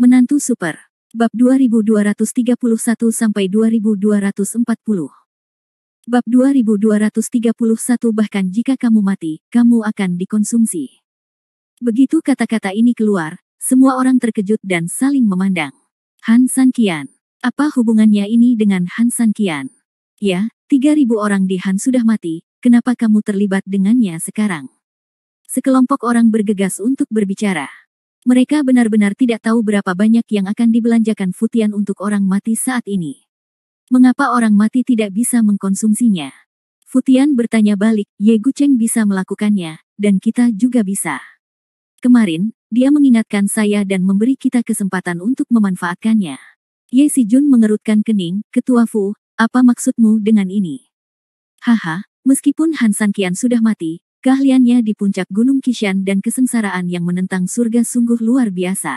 Menantu Super. Bab 2231-2240. Bab 2231. Bahkan jika kamu mati, kamu akan dikonsumsi. Begitu kata-kata ini keluar, semua orang terkejut dan saling memandang. Han Sanqian. Apa hubungannya ini dengan Han Sanqian? Ya, 3.000 orang di Han sudah mati, kenapa kamu terlibat dengannya sekarang? Sekelompok orang bergegas untuk berbicara. Mereka benar-benar tidak tahu berapa banyak yang akan dibelanjakan Fu Tian untuk orang mati saat ini. Mengapa orang mati tidak bisa mengkonsumsinya? Fu Tian bertanya balik, Ye Gucheng bisa melakukannya, dan kita juga bisa. Kemarin, dia mengingatkan saya dan memberi kita kesempatan untuk memanfaatkannya. Ye Sijun mengerutkan kening, Ketua Fu, apa maksudmu dengan ini? Haha, meskipun Han Sanqian sudah mati, keahliannya di puncak Gunung Qishan dan kesengsaraan yang menentang surga sungguh luar biasa.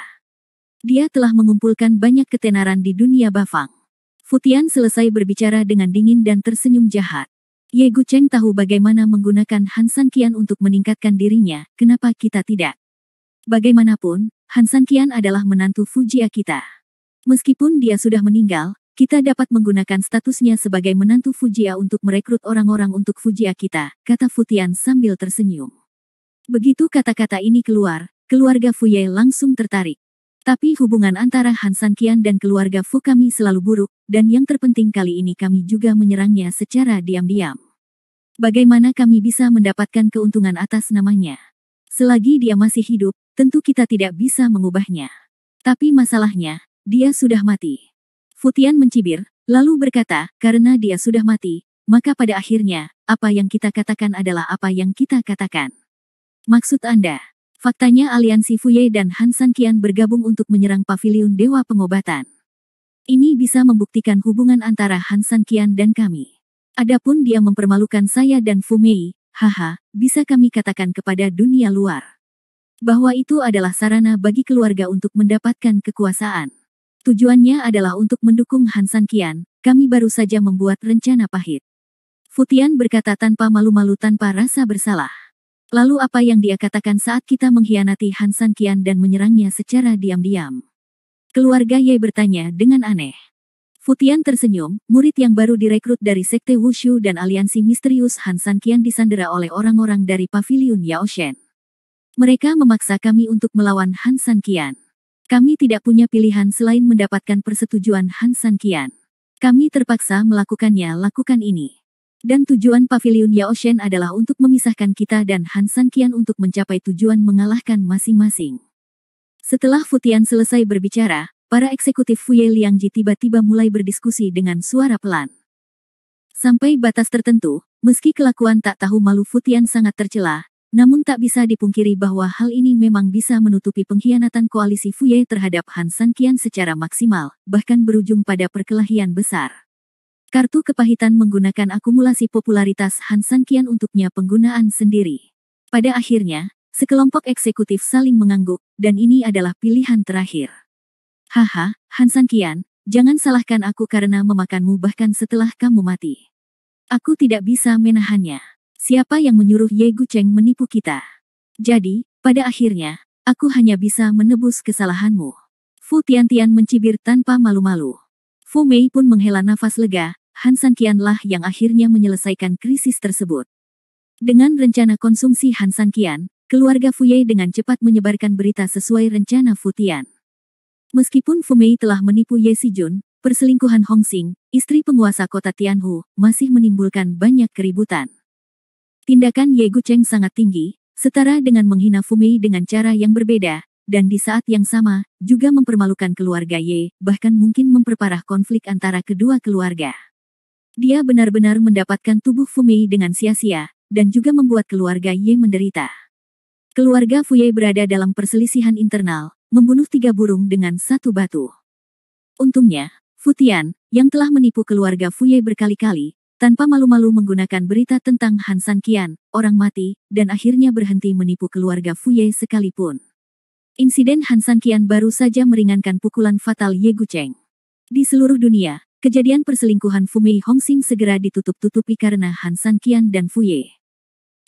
Dia telah mengumpulkan banyak ketenaran di dunia Bafang. Fu Tian selesai berbicara dengan dingin dan tersenyum jahat. Ye Gucheng tahu bagaimana menggunakan Han Sanqian untuk meningkatkan dirinya, kenapa kita tidak? Bagaimanapun, Han Sanqian adalah menantu Fujia kita. Meskipun dia sudah meninggal, kita dapat menggunakan statusnya sebagai menantu Fujia untuk merekrut orang-orang untuk Fujia kita, kata Fu Tian sambil tersenyum. Begitu kata-kata ini keluar, keluarga Fu Ye langsung tertarik. Tapi hubungan antara Han Sanqian dan keluarga Fu kami selalu buruk, dan yang terpenting kali ini kami juga menyerangnya secara diam-diam. Bagaimana kami bisa mendapatkan keuntungan atas namanya? Selagi dia masih hidup, tentu kita tidak bisa mengubahnya. Tapi masalahnya, dia sudah mati. Fu Tian mencibir, lalu berkata, karena dia sudah mati, maka pada akhirnya, apa yang kita katakan adalah apa yang kita katakan. Maksud Anda? Faktanya aliansi Fu Ye dan Han Sanqian bergabung untuk menyerang paviliun Dewa Pengobatan. Ini bisa membuktikan hubungan antara Han Sanqian dan kami. Adapun dia mempermalukan saya dan Fu Mei, haha, bisa kami katakan kepada dunia luar bahwa itu adalah sarana bagi keluarga untuk mendapatkan kekuasaan. Tujuannya adalah untuk mendukung Han Sanqian, kami baru saja membuat rencana pahit. Fu Tian berkata tanpa malu-malu tanpa rasa bersalah. Lalu apa yang dia katakan saat kita mengkhianati Han Sanqian dan menyerangnya secara diam-diam? Keluarga Ye bertanya dengan aneh. Fu Tian tersenyum, murid yang baru direkrut dari Sekte Wushu dan aliansi misterius Han Sanqian disandera oleh orang-orang dari paviliun Yaoshen. Mereka memaksa kami untuk melawan Han Sanqian. Kami tidak punya pilihan selain mendapatkan persetujuan Han Sanqian. Kami terpaksa lakukan ini. Dan tujuan paviliun Yaoshen adalah untuk memisahkan kita dan Han Sanqian untuk mencapai tujuan mengalahkan masing-masing. Setelah Fu Tian selesai berbicara, para eksekutif Fu Ye Liangji tiba-tiba mulai berdiskusi dengan suara pelan. Sampai batas tertentu, meski kelakuan tak tahu malu Fu Tian sangat tercela, namun tak bisa dipungkiri bahwa hal ini memang bisa menutupi pengkhianatan koalisi Fu Ye terhadap Han Sanqian secara maksimal, bahkan berujung pada perkelahian besar. Kartu kepahitan menggunakan akumulasi popularitas Han Sanqian untuknya penggunaan sendiri. Pada akhirnya, sekelompok eksekutif saling mengangguk, dan ini adalah pilihan terakhir. Haha, Han Sanqian, jangan salahkan aku karena memakanmu bahkan setelah kamu mati. Aku tidak bisa menahannya. Siapa yang menyuruh Ye Gucheng menipu kita? Jadi, pada akhirnya, aku hanya bisa menebus kesalahanmu. Fu Tian mencibir tanpa malu-malu. Fu Mei pun menghela nafas lega, Han Sanqian lah yang akhirnya menyelesaikan krisis tersebut. Dengan rencana konsumsi Han Sanqian, keluarga Fu Ye dengan cepat menyebarkan berita sesuai rencana Fu Tian. Meskipun Fu Mei telah menipu Ye Sijun, perselingkuhan Hong Xing, istri penguasa kota Tianhu, masih menimbulkan banyak keributan. Tindakan Ye Gucheng sangat tinggi, setara dengan menghina Fu Mei dengan cara yang berbeda, dan di saat yang sama, juga mempermalukan keluarga Ye, bahkan mungkin memperparah konflik antara kedua keluarga. Dia benar-benar mendapatkan tubuh Fu Mei dengan sia-sia, dan juga membuat keluarga Ye menderita. Keluarga Fu Ye berada dalam perselisihan internal, membunuh 3 burung dengan 1 batu. Untungnya, Fu Tian, yang telah menipu keluarga Fu Ye berkali-kali, tanpa malu-malu menggunakan berita tentang Han Sanqian, orang mati, dan akhirnya berhenti menipu keluarga Fu Ye sekalipun. Insiden Han Sanqian baru saja meringankan pukulan fatal Ye Gucheng. Di seluruh dunia, kejadian perselingkuhan Fu Mei Hong Xing segera ditutup-tutupi karena Han Sanqian dan Fu Ye.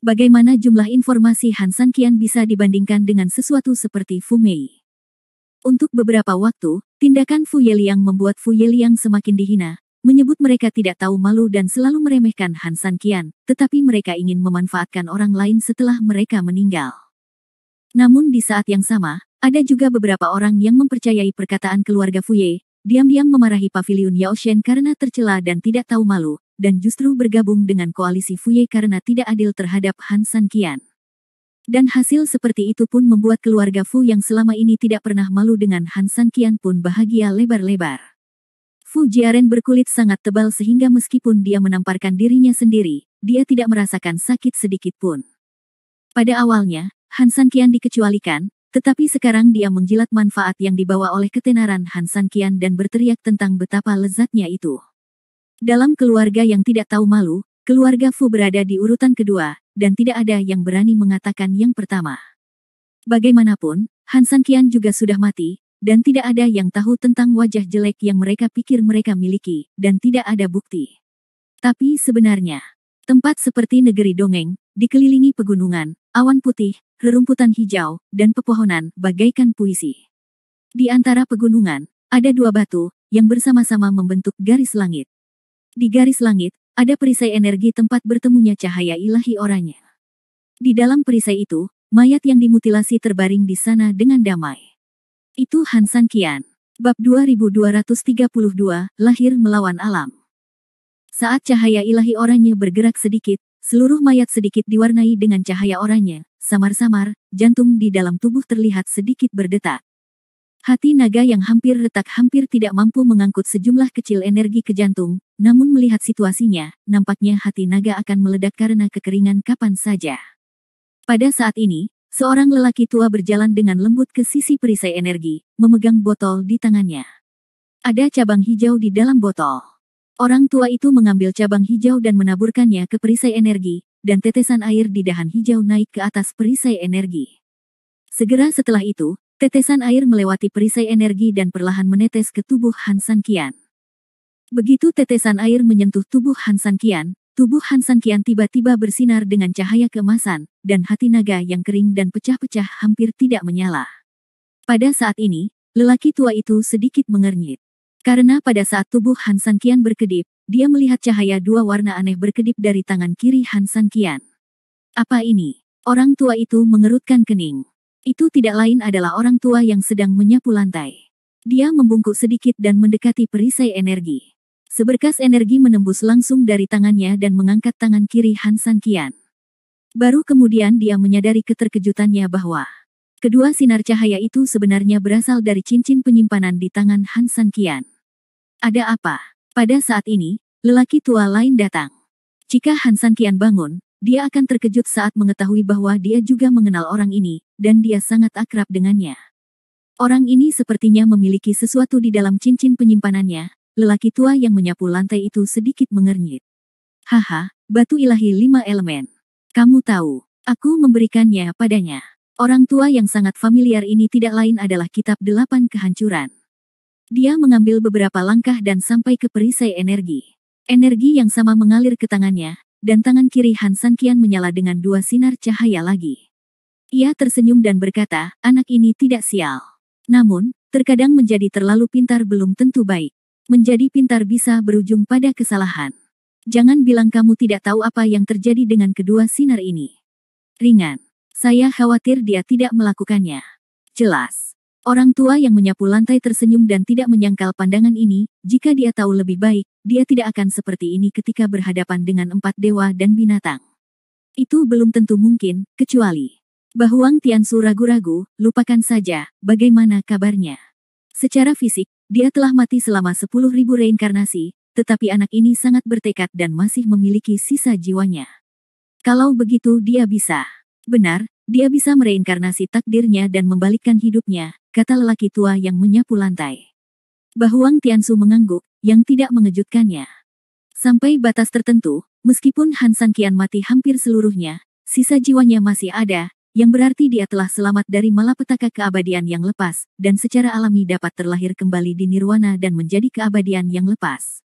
Bagaimana jumlah informasi Han Sanqian bisa dibandingkan dengan sesuatu seperti Fu Mei? Untuk beberapa waktu, tindakan Fu Yeliang membuat Fu Yeliang semakin dihina, menyebut mereka tidak tahu malu dan selalu meremehkan Han San Qian, tetapi mereka ingin memanfaatkan orang lain setelah mereka meninggal. Namun di saat yang sama, ada juga beberapa orang yang mempercayai perkataan keluarga Fu Ye, diam-diam memarahi pavilion Yao Shen karena tercela dan tidak tahu malu, dan justru bergabung dengan koalisi Fu Ye karena tidak adil terhadap Han San Qian. Dan hasil seperti itu pun membuat keluarga Fu yang selama ini tidak pernah malu dengan Han San Qian pun bahagia lebar-lebar. Fu Jiaren berkulit sangat tebal sehingga meskipun dia menamparkan dirinya sendiri, dia tidak merasakan sakit sedikit pun. Pada awalnya, Han San Qian dikecualikan, tetapi sekarang dia menjilat manfaat yang dibawa oleh ketenaran Han San Qian dan berteriak tentang betapa lezatnya itu. Dalam keluarga yang tidak tahu malu, keluarga Fu berada di urutan kedua, dan tidak ada yang berani mengatakan yang pertama. Bagaimanapun, Han San Qian juga sudah mati, dan tidak ada yang tahu tentang wajah jelek yang mereka pikir mereka miliki, dan tidak ada bukti. Tapi sebenarnya, tempat seperti negeri dongeng, dikelilingi pegunungan, awan putih, rerumputan hijau, dan pepohonan, bagaikan puisi. Di antara pegunungan, ada dua batu, yang bersama-sama membentuk garis langit. Di garis langit, ada perisai energi tempat bertemunya cahaya ilahi oranye. Di dalam perisai itu, mayat yang dimutilasi terbaring di sana dengan damai. Itu Han San Qian. Bab 2232, Lahir Melawan Alam. Saat cahaya ilahi oranye bergerak sedikit, seluruh mayat sedikit diwarnai dengan cahaya oranye. Samar-samar, jantung di dalam tubuh terlihat sedikit berdetak. Hati naga yang hampir retak hampir tidak mampu mengangkut sejumlah kecil energi ke jantung, namun melihat situasinya, nampaknya hati naga akan meledak karena kekeringan kapan saja. Pada saat ini, seorang lelaki tua berjalan dengan lembut ke sisi perisai energi, memegang botol di tangannya. Ada cabang hijau di dalam botol. Orang tua itu mengambil cabang hijau dan menaburkannya ke perisai energi, dan tetesan air di dahan hijau naik ke atas perisai energi. Segera setelah itu, tetesan air melewati perisai energi dan perlahan menetes ke tubuh Han San Qian. Begitu tetesan air menyentuh tubuh Han San Qian, tubuh Han San Qian tiba-tiba bersinar dengan cahaya keemasan, dan hati naga yang kering dan pecah-pecah hampir tidak menyala. Pada saat ini, lelaki tua itu sedikit mengernyit. Karena pada saat tubuh Han San Qian berkedip, dia melihat cahaya dua warna aneh berkedip dari tangan kiri Han San Qian. Apa ini? Orang tua itu mengerutkan kening. Itu tidak lain adalah orang tua yang sedang menyapu lantai. Dia membungkuk sedikit dan mendekati perisai energi. Seberkas energi menembus langsung dari tangannya dan mengangkat tangan kiri Han San Qian. Baru kemudian dia menyadari keterkejutannya bahwa kedua sinar cahaya itu sebenarnya berasal dari cincin penyimpanan di tangan Han San Qian. Ada apa? Pada saat ini, lelaki tua lain datang. Jika Han San Qian bangun, dia akan terkejut saat mengetahui bahwa dia juga mengenal orang ini, dan dia sangat akrab dengannya. Orang ini sepertinya memiliki sesuatu di dalam cincin penyimpanannya. Lelaki tua yang menyapu lantai itu sedikit mengernyit. Haha, batu ilahi 5 elemen. Kamu tahu, aku memberikannya padanya. Orang tua yang sangat familiar ini tidak lain adalah kitab 8 kehancuran. Dia mengambil beberapa langkah dan sampai ke perisai energi. Energi yang sama mengalir ke tangannya, dan tangan kiri Han San Qian menyala dengan dua sinar cahaya lagi. Ia tersenyum dan berkata, anak ini tidak sial. Namun, terkadang menjadi terlalu pintar belum tentu baik. Menjadi pintar bisa berujung pada kesalahan. Jangan bilang kamu tidak tahu apa yang terjadi dengan kedua sinar ini. Ringan. Saya khawatir dia tidak melakukannya. Jelas. Orang tua yang menyapu lantai tersenyum dan tidak menyangkal pandangan ini. Jika dia tahu lebih baik, dia tidak akan seperti ini ketika berhadapan dengan 4 dewa dan binatang. Itu belum tentu mungkin, kecuali Bahuang Tiansu ragu-ragu, lupakan saja, bagaimana kabarnya. Secara fisik, dia telah mati selama 10.000 reinkarnasi, tetapi anak ini sangat bertekad dan masih memiliki sisa jiwanya. Kalau begitu dia bisa. Benar, dia bisa mereinkarnasi takdirnya dan membalikkan hidupnya, kata lelaki tua yang menyapu lantai. Bahuang Tiansu mengangguk, yang tidak mengejutkannya. Sampai batas tertentu, meskipun Han San Qian mati hampir seluruhnya, sisa jiwanya masih ada, yang berarti dia telah selamat dari malapetaka keabadian yang lepas, dan secara alami dapat terlahir kembali di nirwana dan menjadi keabadian yang lepas.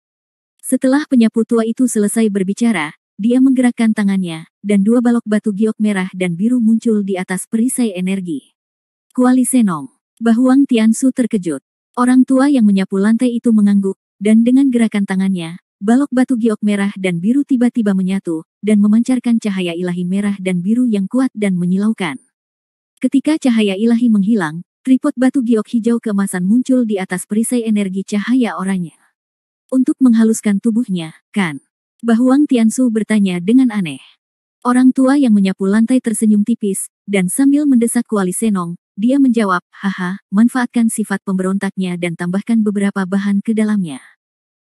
Setelah penyapu tua itu selesai berbicara, dia menggerakkan tangannya, dan 2 balok batu giok merah dan biru muncul di atas perisai energi. Kuali Senong. Bahuang Tiansu terkejut. Orang tua yang menyapu lantai itu mengangguk, dan dengan gerakan tangannya, balok batu giok merah dan biru tiba-tiba menyatu, dan memancarkan cahaya ilahi merah dan biru yang kuat dan menyilaukan. Ketika cahaya ilahi menghilang, tripod batu giok hijau keemasan muncul di atas perisai energi cahaya oranye. Untuk menghaluskan tubuhnya, kan? Bahuang Tiansu bertanya dengan aneh. Orang tua yang menyapu lantai tersenyum tipis, dan sambil mendesak Kuali Senong, dia menjawab, haha, manfaatkan sifat pemberontaknya dan tambahkan beberapa bahan ke dalamnya.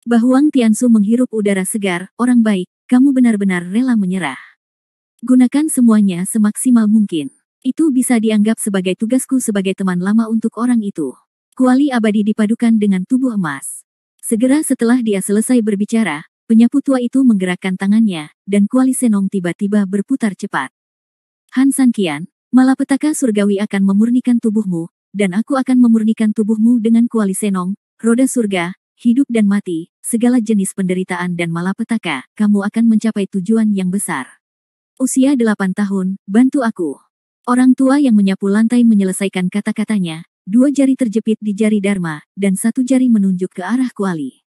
Bahuang Tiansu menghirup udara segar, orang baik, kamu benar-benar rela menyerah. Gunakan semuanya semaksimal mungkin. Itu bisa dianggap sebagai tugasku sebagai teman lama untuk orang itu. Kuali abadi dipadukan dengan tubuh emas. Segera setelah dia selesai berbicara, penyapu tua itu menggerakkan tangannya, dan Kuali Senong tiba-tiba berputar cepat. Han Sanqian, malapetaka surgawi akan memurnikan tubuhmu, dan aku akan memurnikan tubuhmu dengan Kuali Senong, roda surga, hidup dan mati, segala jenis penderitaan dan malapetaka, kamu akan mencapai tujuan yang besar. Usia 8 tahun, bantu aku. Orang tua yang menyapu lantai menyelesaikan kata-katanya, 2 jari terjepit di jari Dharma, dan 1 jari menunjuk ke arah Kuali.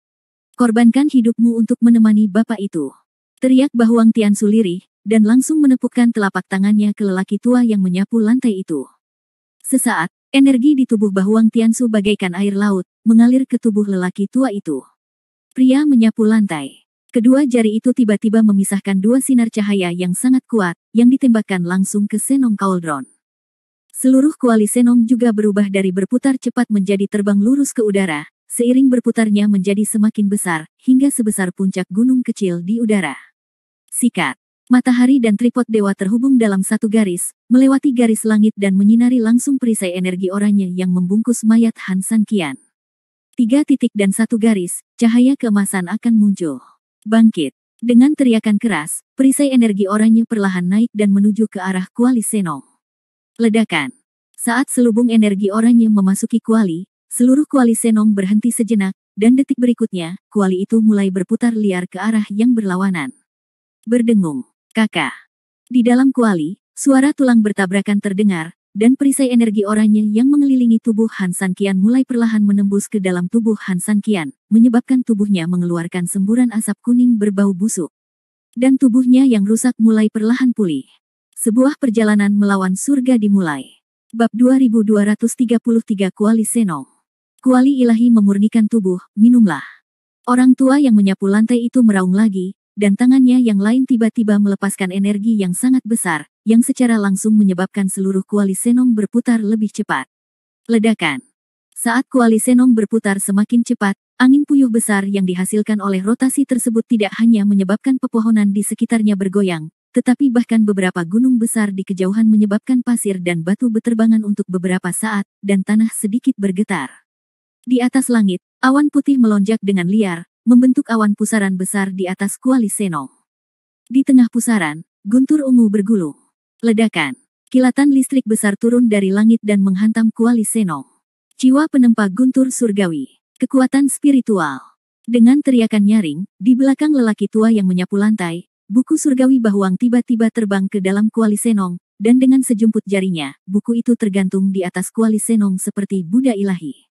Korbankan hidupmu untuk menemani bapak itu. Teriak Bahuang Tiansu lirih, dan langsung menepukkan telapak tangannya ke lelaki tua yang menyapu lantai itu. Sesaat, energi di tubuh Bahuang Tiansu bagaikan air laut, mengalir ke tubuh lelaki tua itu. Pria menyapu lantai. Kedua jari itu tiba-tiba memisahkan 2 sinar cahaya yang sangat kuat, yang ditembakkan langsung ke Senong Cauldron. Seluruh Kuali Senong juga berubah dari berputar cepat menjadi terbang lurus ke udara, seiring berputarnya menjadi semakin besar, hingga sebesar puncak gunung kecil di udara. Sikat. Matahari dan tripod dewa terhubung dalam satu garis, melewati garis langit dan menyinari langsung perisai energi oranye yang membungkus mayat Han Sanqian. 3 titik dan 1 garis, cahaya keemasan akan muncul. Bangkit. Dengan teriakan keras, perisai energi oranye perlahan naik dan menuju ke arah Kuali Senong. Ledakan. Saat selubung energi oranye memasuki Kuali, seluruh Kuali Senong berhenti sejenak, dan detik berikutnya, Kuali itu mulai berputar liar ke arah yang berlawanan. Berdengung. Kakak. Di dalam Kuali, suara tulang bertabrakan terdengar, dan perisai energi oranye yang mengelilingi tubuh Han Sanqian mulai perlahan menembus ke dalam tubuh Han Sanqian, menyebabkan tubuhnya mengeluarkan semburan asap kuning berbau busuk. Dan tubuhnya yang rusak mulai perlahan pulih. Sebuah perjalanan melawan surga dimulai. Bab 2233 Kuali Senong. Kuali ilahi memurnikan tubuh, minumlah. Orang tua yang menyapu lantai itu meraung lagi, dan tangannya yang lain tiba-tiba melepaskan energi yang sangat besar, yang secara langsung menyebabkan seluruh Kuali Senong berputar lebih cepat. Ledakan. Saat Kuali Senong berputar semakin cepat, angin puyuh besar yang dihasilkan oleh rotasi tersebut tidak hanya menyebabkan pepohonan di sekitarnya bergoyang, tetapi bahkan beberapa gunung besar di kejauhan menyebabkan pasir dan batu beterbangan untuk beberapa saat, dan tanah sedikit bergetar. Di atas langit, awan putih melonjak dengan liar, membentuk awan pusaran besar di atas Kuali Senong. Di tengah pusaran, guntur ungu bergulung. Ledakan. Kilatan listrik besar turun dari langit dan menghantam Kuali Senong. Jiwa penempa guntur surgawi. Kekuatan spiritual. Dengan teriakan nyaring, di belakang lelaki tua yang menyapu lantai, buku surgawi Bahuang tiba-tiba terbang ke dalam Kuali Senong, dan dengan sejumput jarinya, buku itu tergantung di atas Kuali Senong seperti Buddha ilahi.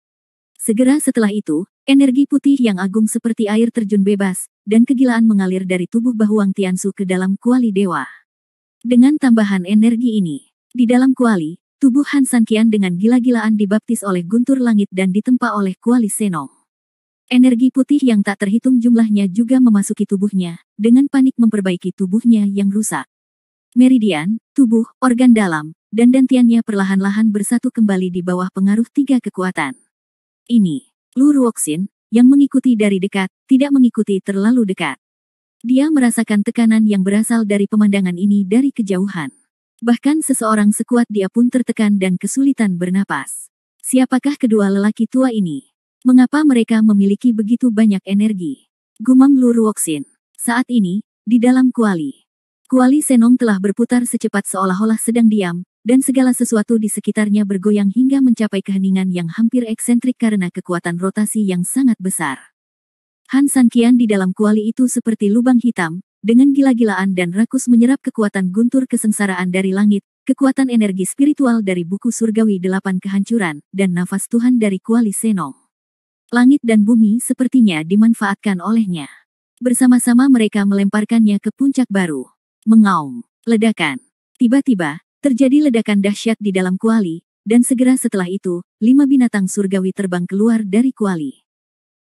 Segera setelah itu, energi putih yang agung seperti air terjun bebas, dan kegilaan mengalir dari tubuh Bahuang Tiansu ke dalam Kuali Dewa. Dengan tambahan energi ini, di dalam Kuali, tubuh Han Sanqian dengan gila-gilaan dibaptis oleh guntur langit dan ditempa oleh Kuali Senong. Energi putih yang tak terhitung jumlahnya juga memasuki tubuhnya, dengan panik memperbaiki tubuhnya yang rusak. Meridian, tubuh, organ dalam, dan dantiannya perlahan-lahan bersatu kembali di bawah pengaruh 3 kekuatan. Ini, Lu Ruoxin, yang mengikuti dari dekat, tidak mengikuti terlalu dekat. Dia merasakan tekanan yang berasal dari pemandangan ini dari kejauhan. Bahkan seseorang sekuat dia pun tertekan dan kesulitan bernapas. Siapakah kedua lelaki tua ini? Mengapa mereka memiliki begitu banyak energi? Gumam Lu Ruoxin. Saat ini, di dalam Kuali. Kuali Senong telah berputar secepat seolah-olah sedang diam, dan segala sesuatu di sekitarnya bergoyang hingga mencapai keheningan yang hampir eksentrik karena kekuatan rotasi yang sangat besar. Han Sanqian di dalam Kuali itu seperti lubang hitam, dengan gila-gilaan dan rakus menyerap kekuatan guntur kesengsaraan dari langit, kekuatan energi spiritual dari buku surgawi 8 kehancuran, dan nafas Tuhan dari kuali Senong. Langit dan bumi sepertinya dimanfaatkan olehnya. Bersama-sama mereka melemparkannya ke puncak baru. Mengaum. Ledakan. Tiba-tiba, terjadi ledakan dahsyat di dalam kuali, dan segera setelah itu, 5 binatang surgawi terbang keluar dari kuali.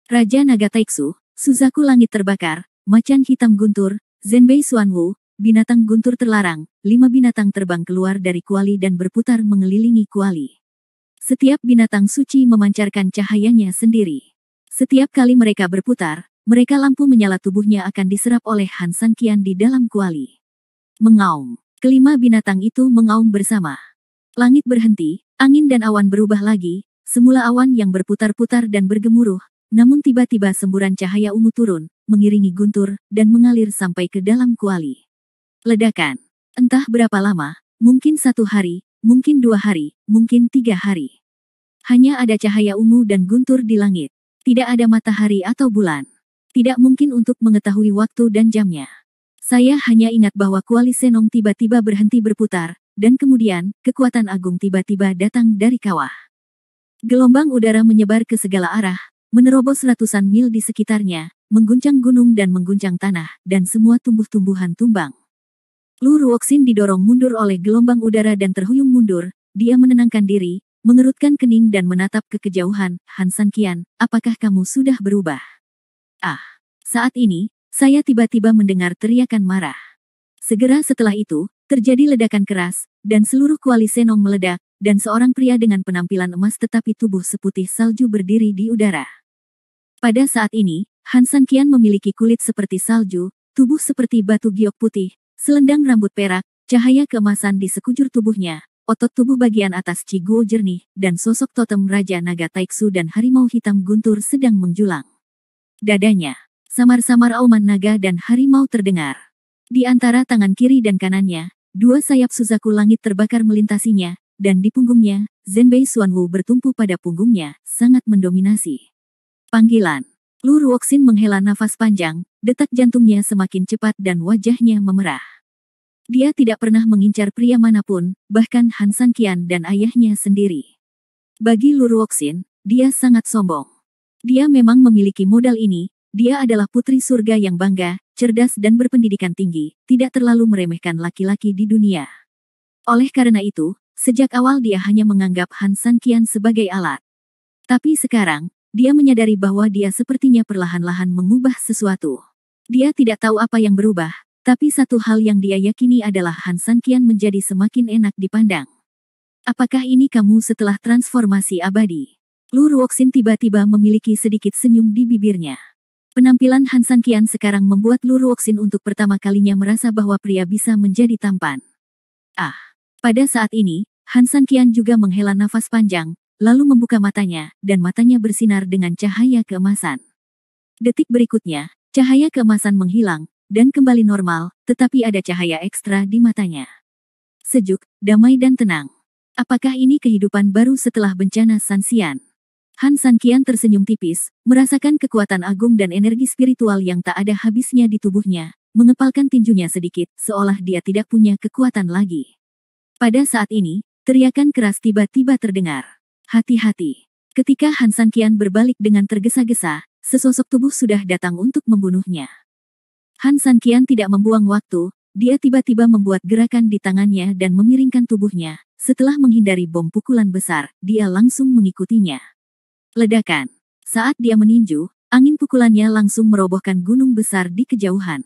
Raja Naga Taiksu, Suzaku langit terbakar, macan hitam guntur, Zenbei Xuanwu, binatang guntur terlarang, 5 binatang terbang keluar dari kuali dan berputar mengelilingi kuali. Setiap binatang suci memancarkan cahayanya sendiri. Setiap kali mereka berputar, mereka lampu menyala tubuhnya akan diserap oleh Han San Qian di dalam kuali. Mengaum. Kelima binatang itu mengaum bersama. Langit berhenti, angin dan awan berubah lagi, semula awan yang berputar-putar dan bergemuruh, namun tiba-tiba semburan cahaya ungu turun, mengiringi guntur, dan mengalir sampai ke dalam kuali. Ledakan. Entah berapa lama, mungkin 1 hari, mungkin 2 hari, mungkin 3 hari. Hanya ada cahaya ungu dan guntur di langit. Tidak ada matahari atau bulan. Tidak mungkin untuk mengetahui waktu dan jamnya. Saya hanya ingat bahwa kuali Senong tiba-tiba berhenti berputar, dan kemudian, kekuatan agung tiba-tiba datang dari kawah. Gelombang udara menyebar ke segala arah, menerobos ratusan mil di sekitarnya, mengguncang gunung dan mengguncang tanah, dan semua tumbuh-tumbuhan tumbang. Lu Ruoxin didorong mundur oleh gelombang udara dan terhuyung mundur, dia menenangkan diri, mengerutkan kening dan menatap ke kejauhan. Han San Qian, apakah kamu sudah berubah? Ah, saat ini, saya tiba-tiba mendengar teriakan marah. Segera setelah itu, terjadi ledakan keras, dan seluruh kuali Senong meledak, dan seorang pria dengan penampilan emas tetapi tubuh seputih salju berdiri di udara. Pada saat ini, Han San Qian memiliki kulit seperti salju, tubuh seperti batu giok putih, selendang rambut perak, cahaya keemasan di sekujur tubuhnya, otot tubuh bagian atas Qi Guo jernih, dan sosok totem Raja Naga Taiksu dan harimau hitam guntur sedang menjulang. Dadanya. Samar-samar auman naga dan harimau terdengar. Di antara tangan kiri dan kanannya, 2 sayap Suzaku langit terbakar melintasinya, dan di punggungnya, Zenbei Xuanwu bertumpu pada punggungnya, sangat mendominasi. Panggilan. Lu Ruoxin menghela nafas panjang, detak jantungnya semakin cepat dan wajahnya memerah. Dia tidak pernah mengincar pria manapun, bahkan Han San Qian dan ayahnya sendiri. Bagi Lu Ruoxin, dia sangat sombong. Dia memang memiliki modal ini. Dia adalah putri surga yang bangga, cerdas dan berpendidikan tinggi, tidak terlalu meremehkan laki-laki di dunia. Oleh karena itu, sejak awal dia hanya menganggap Han San Qian sebagai alat. Tapi sekarang, dia menyadari bahwa dia sepertinya perlahan-lahan mengubah sesuatu. Dia tidak tahu apa yang berubah, tapi satu hal yang dia yakini adalah Han San Qian menjadi semakin enak dipandang. Apakah ini kamu setelah transformasi abadi? Lu Ruoxin tiba-tiba memiliki sedikit senyum di bibirnya. Penampilan Han San Qian sekarang membuat Lu Ruoxin untuk pertama kalinya merasa bahwa pria bisa menjadi tampan. Ah, pada saat ini, Han San Qian juga menghela nafas panjang, lalu membuka matanya, dan matanya bersinar dengan cahaya keemasan. Detik berikutnya, cahaya keemasan menghilang, dan kembali normal, tetapi ada cahaya ekstra di matanya. Sejuk, damai dan tenang. Apakah ini kehidupan baru setelah bencana Sanxian? Han San Qian tersenyum tipis, merasakan kekuatan agung dan energi spiritual yang tak ada habisnya di tubuhnya, mengepalkan tinjunya sedikit, seolah dia tidak punya kekuatan lagi. Pada saat ini, teriakan keras tiba-tiba terdengar. Hati-hati. Ketika Han San Qian berbalik dengan tergesa-gesa, sesosok tubuh sudah datang untuk membunuhnya. Han San Qian tidak membuang waktu, dia tiba-tiba membuat gerakan di tangannya dan memiringkan tubuhnya. Setelah menghindari bom pukulan besar, dia langsung mengikutinya. Ledakan. Saat dia meninju, angin pukulannya langsung merobohkan gunung besar di kejauhan.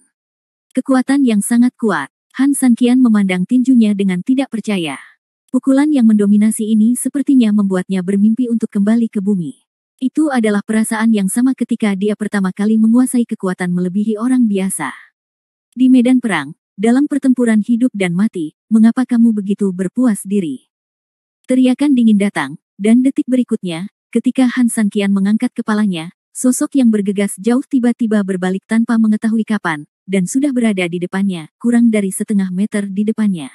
Kekuatan yang sangat kuat. Han San Qian memandang tinjunya dengan tidak percaya. Pukulan yang mendominasi ini sepertinya membuatnya bermimpi untuk kembali ke bumi. Itu adalah perasaan yang sama ketika dia pertama kali menguasai kekuatan melebihi orang biasa. Di medan perang, dalam pertempuran hidup dan mati, mengapa kamu begitu berpuas diri? Teriakan dingin datang, dan detik berikutnya, ketika Han San Qian mengangkat kepalanya, sosok yang bergegas jauh tiba-tiba berbalik tanpa mengetahui kapan, dan sudah berada di depannya, kurang dari setengah meter di depannya.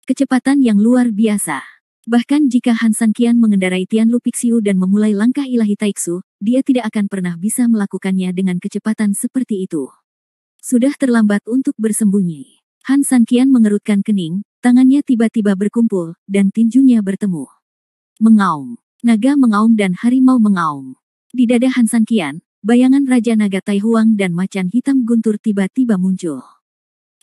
Kecepatan yang luar biasa. Bahkan jika Han San Qian mengendarai Tianlu Pixiu dan memulai langkah ilahi Taiksu, dia tidak akan pernah bisa melakukannya dengan kecepatan seperti itu. Sudah terlambat untuk bersembunyi. Han San Qian mengerutkan kening, tangannya tiba-tiba berkumpul, dan tinjunya bertemu. Mengaum. Naga mengaum dan harimau mengaum. Di dada Han San Qian, bayangan Raja Naga Tai Huang dan macan hitam guntur tiba-tiba muncul.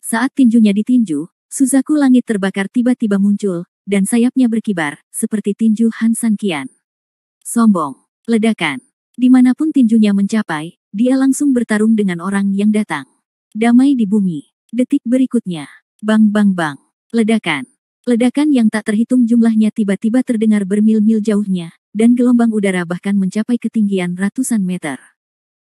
Saat tinjunya ditinju, Suzaku langit terbakar tiba-tiba muncul, dan sayapnya berkibar, seperti tinju Han San Qian. Sombong. Ledakan. Dimanapun tinjunya mencapai, dia langsung bertarung dengan orang yang datang. Damai di bumi. Detik berikutnya. Bang bang bang. Ledakan. Ledakan yang tak terhitung jumlahnya tiba-tiba terdengar bermil-mil jauhnya, dan gelombang udara bahkan mencapai ketinggian ratusan meter.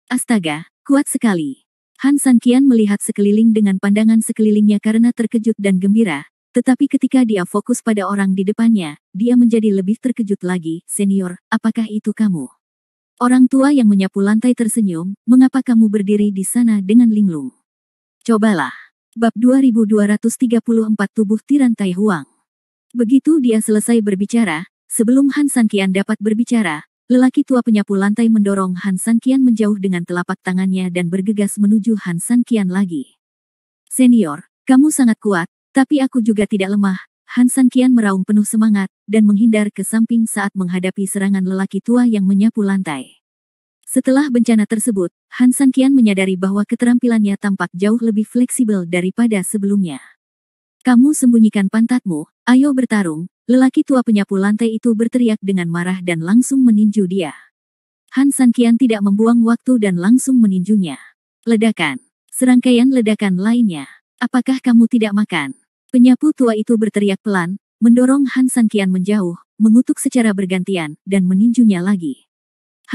Astaga, kuat sekali. Han San Qian melihat sekeliling dengan pandangan sekelilingnya karena terkejut dan gembira, tetapi ketika dia fokus pada orang di depannya, dia menjadi lebih terkejut lagi. Senior, apakah itu kamu? Orang tua yang menyapu lantai tersenyum, mengapa kamu berdiri di sana dengan linglung? Cobalah. Bab 2234 Tubuh Tiran Tai Huang. Begitu dia selesai berbicara, sebelum Han San Qian dapat berbicara, lelaki tua penyapu lantai mendorong Han San Qian menjauh dengan telapak tangannya dan bergegas menuju Han San Qian lagi. Senior, kamu sangat kuat, tapi aku juga tidak lemah. Han San Qian meraung penuh semangat, dan menghindar ke samping saat menghadapi serangan lelaki tua yang menyapu lantai. Setelah bencana tersebut, Han San Qian menyadari bahwa keterampilannya tampak jauh lebih fleksibel daripada sebelumnya. Kamu sembunyikan pantatmu, ayo bertarung. Lelaki tua penyapu lantai itu berteriak dengan marah dan langsung meninju dia. Han San Qian tidak membuang waktu dan langsung meninjunya. Ledakan. Serangkaian ledakan lainnya. Apakah kamu tidak makan? Penyapu tua itu berteriak pelan, mendorong Han San Qian menjauh, mengutuk secara bergantian, dan meninjunya lagi.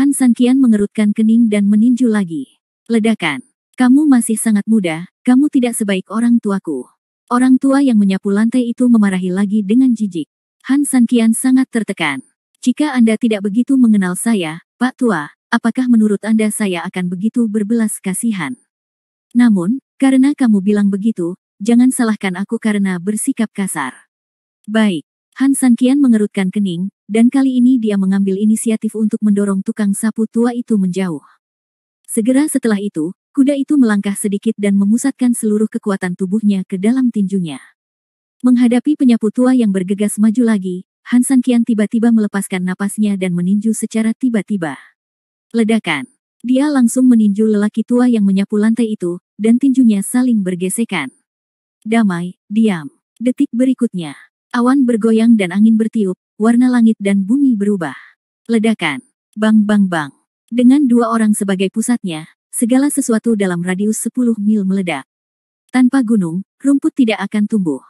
Han San Qian mengerutkan kening dan meninju lagi. Ledakan. Kamu masih sangat muda, kamu tidak sebaik orang tuaku. Orang tua yang menyapu lantai itu memarahi lagi dengan jijik. Han San Qian sangat tertekan. Jika Anda tidak begitu mengenal saya, Pak Tua, apakah menurut Anda saya akan begitu berbelas kasihan? Namun, karena kamu bilang begitu, jangan salahkan aku karena bersikap kasar. Baik. Han San Qian mengerutkan kening, dan kali ini dia mengambil inisiatif untuk mendorong tukang sapu tua itu menjauh. Segera setelah itu, kuda itu melangkah sedikit dan memusatkan seluruh kekuatan tubuhnya ke dalam tinjunya. Menghadapi penyapu tua yang bergegas maju lagi, Han San Qian tiba-tiba melepaskan napasnya dan meninju secara tiba-tiba. Ledakan. Dia langsung meninju lelaki tua yang menyapu lantai itu, dan tinjunya saling bergesekan. Damai, diam. Detik berikutnya. Awan bergoyang dan angin bertiup, warna langit dan bumi berubah. Ledakan. Bang bang bang. Dengan dua orang sebagai pusatnya, segala sesuatu dalam radius 10 mil meledak. Tanpa gunung, rumput tidak akan tumbuh.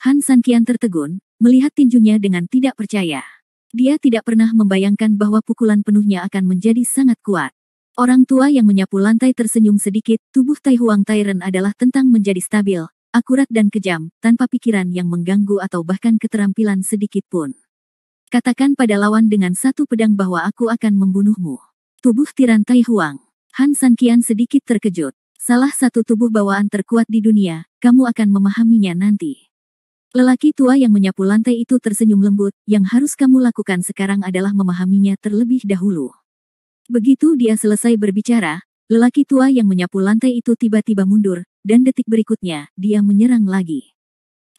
Han San Qian tertegun, melihat tinjunya dengan tidak percaya. Dia tidak pernah membayangkan bahwa pukulan penuhnya akan menjadi sangat kuat. Orang tua yang menyapu lantai tersenyum sedikit, tubuh Tai Huang Tyrant adalah tentang menjadi stabil, akurat dan kejam, tanpa pikiran yang mengganggu atau bahkan keterampilan sedikit pun. Katakan pada lawan dengan satu pedang bahwa aku akan membunuhmu. Tubuh tiran Tai Huang. Han San Qian sedikit terkejut. Salah satu tubuh bawaan terkuat di dunia, kamu akan memahaminya nanti. Lelaki tua yang menyapu lantai itu tersenyum lembut, yang harus kamu lakukan sekarang adalah memahaminya terlebih dahulu. Begitu dia selesai berbicara, lelaki tua yang menyapu lantai itu tiba-tiba mundur, dan detik berikutnya, dia menyerang lagi.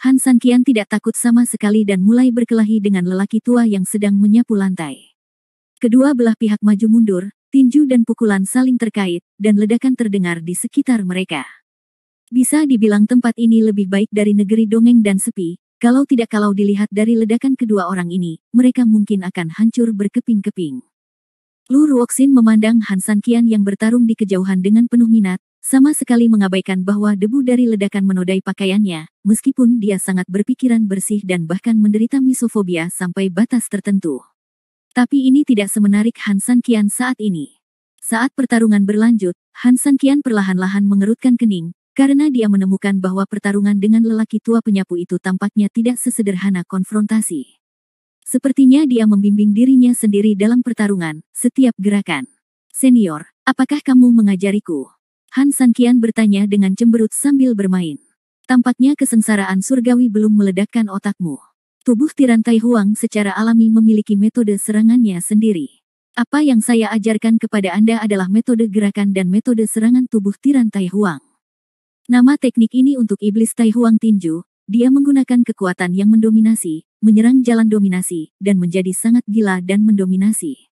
Han San Qian tidak takut sama sekali dan mulai berkelahi dengan lelaki tua yang sedang menyapu lantai. Kedua belah pihak maju mundur, tinju dan pukulan saling terkait, dan ledakan terdengar di sekitar mereka. Bisa dibilang tempat ini lebih baik dari negeri dongeng dan sepi, kalau dilihat dari ledakan kedua orang ini, mereka mungkin akan hancur berkeping-keping. Lu Ruoxin memandang Han San Qian yang bertarung di kejauhan dengan penuh minat, sama sekali mengabaikan bahwa debu dari ledakan menodai pakaiannya, meskipun dia sangat berpikiran bersih dan bahkan menderita misofobia sampai batas tertentu. Tapi ini tidak semenarik Han San Qian saat ini. Saat pertarungan berlanjut, Han San Qian perlahan-lahan mengerutkan kening, karena dia menemukan bahwa pertarungan dengan lelaki tua penyapu itu tampaknya tidak sesederhana konfrontasi. Sepertinya dia membimbing dirinya sendiri dalam pertarungan, setiap gerakan. Senior, apakah kamu mengajariku? Han San Qian bertanya dengan cemberut sambil bermain. Tampaknya kesengsaraan surgawi belum meledakkan otakmu. Tubuh tiran Tai Huang secara alami memiliki metode serangannya sendiri. Apa yang saya ajarkan kepada Anda adalah metode gerakan dan metode serangan tubuh tiran Tai Huang. Nama teknik ini untuk iblis Tai Huang tinju, dia menggunakan kekuatan yang mendominasi, menyerang jalan dominasi, dan menjadi sangat gila dan mendominasi.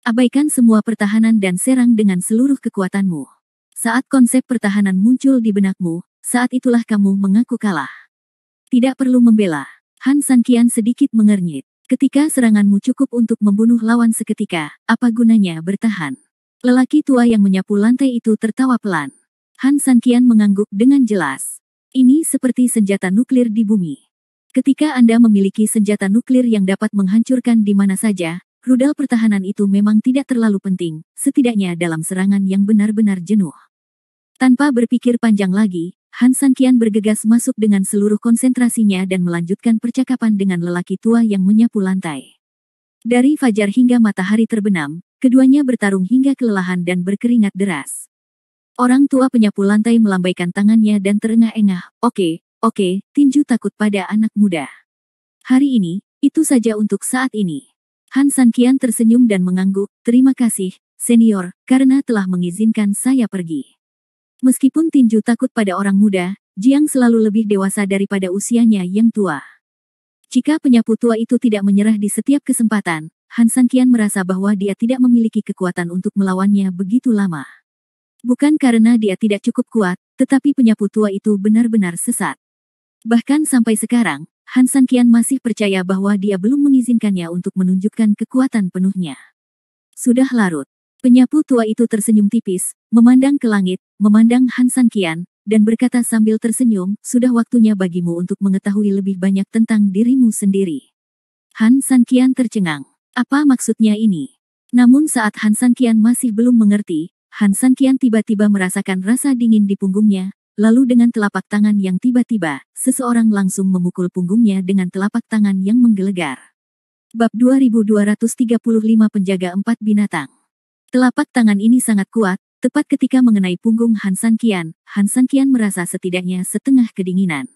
Abaikan semua pertahanan dan serang dengan seluruh kekuatanmu. Saat konsep pertahanan muncul di benakmu, saat itulah kamu mengaku kalah. Tidak perlu membela. Han Sanqian sedikit mengernyit. Ketika seranganmu cukup untuk membunuh lawan seketika, apa gunanya bertahan? Lelaki tua yang menyapu lantai itu tertawa pelan. Han Sanqian mengangguk dengan jelas. Ini seperti senjata nuklir di bumi. Ketika Anda memiliki senjata nuklir yang dapat menghancurkan di mana saja, rudal pertahanan itu memang tidak terlalu penting, setidaknya dalam serangan yang benar-benar jenuh. Tanpa berpikir panjang lagi, Han Sanqian bergegas masuk dengan seluruh konsentrasinya dan melanjutkan percakapan dengan lelaki tua yang menyapu lantai. Dari fajar hingga matahari terbenam, keduanya bertarung hingga kelelahan dan berkeringat deras. Orang tua penyapu lantai melambaikan tangannya dan terengah-engah. Oke, tinju takut pada anak muda. Hari ini, itu saja untuk saat ini. Han Sanqian tersenyum dan mengangguk. Terima kasih, senior, karena telah mengizinkan saya pergi. Meskipun tinju takut pada orang muda, Jiang selalu lebih dewasa daripada usianya yang tua. Jika penyapu tua itu tidak menyerah di setiap kesempatan, Han Sanqian merasa bahwa dia tidak memiliki kekuatan untuk melawannya begitu lama. Bukan karena dia tidak cukup kuat, tetapi penyapu tua itu benar-benar sesat. Bahkan sampai sekarang, Han Sanqian masih percaya bahwa dia belum mengizinkannya untuk menunjukkan kekuatan penuhnya. Sudah larut. Penyapu tua itu tersenyum tipis, memandang ke langit, memandang Han Sanqian, dan berkata sambil tersenyum, sudah waktunya bagimu untuk mengetahui lebih banyak tentang dirimu sendiri. Han Sanqian tercengang. Apa maksudnya ini? Namun saat Han Sanqian masih belum mengerti, Han Sanqian tiba-tiba merasakan rasa dingin di punggungnya, lalu dengan telapak tangan yang tiba-tiba, seseorang langsung memukul punggungnya dengan telapak tangan yang menggelegar. Bab 2235 Penjaga 4 Binatang. Telapak tangan ini sangat kuat, tepat ketika mengenai punggung Han Sanqian merasa setidaknya setengah kedinginan.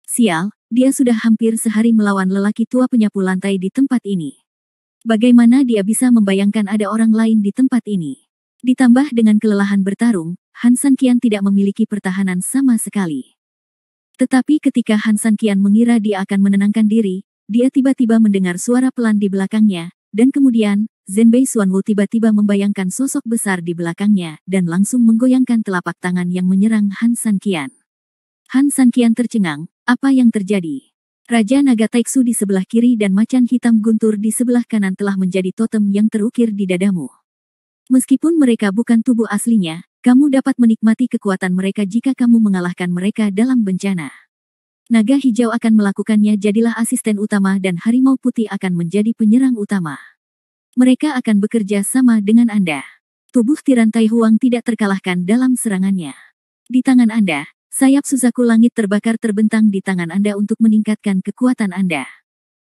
Sial, dia sudah hampir sehari melawan lelaki tua penyapu lantai di tempat ini. Bagaimana dia bisa membayangkan ada orang lain di tempat ini? Ditambah dengan kelelahan bertarung, Han Sanqian tidak memiliki pertahanan sama sekali. Tetapi ketika Han Sanqian mengira dia akan menenangkan diri, dia tiba-tiba mendengar suara pelan di belakangnya, dan kemudian, Zhenbei Xuanwu tiba-tiba membayangkan sosok besar di belakangnya, dan langsung menggoyangkan telapak tangan yang menyerang Han Sanqian. Han Sanqian tercengang, apa yang terjadi? Raja Naga Taiksu di sebelah kiri dan macan hitam guntur di sebelah kanan telah menjadi totem yang terukir di dadamu. Meskipun mereka bukan tubuh aslinya, kamu dapat menikmati kekuatan mereka jika kamu mengalahkan mereka dalam bencana. Naga hijau akan melakukannya, jadilah asisten utama dan harimau putih akan menjadi penyerang utama. Mereka akan bekerja sama dengan Anda. Tubuh tirantai Huang tidak terkalahkan dalam serangannya. Di tangan Anda, sayap Suzaku langit terbakar terbentang di tangan Anda untuk meningkatkan kekuatan Anda.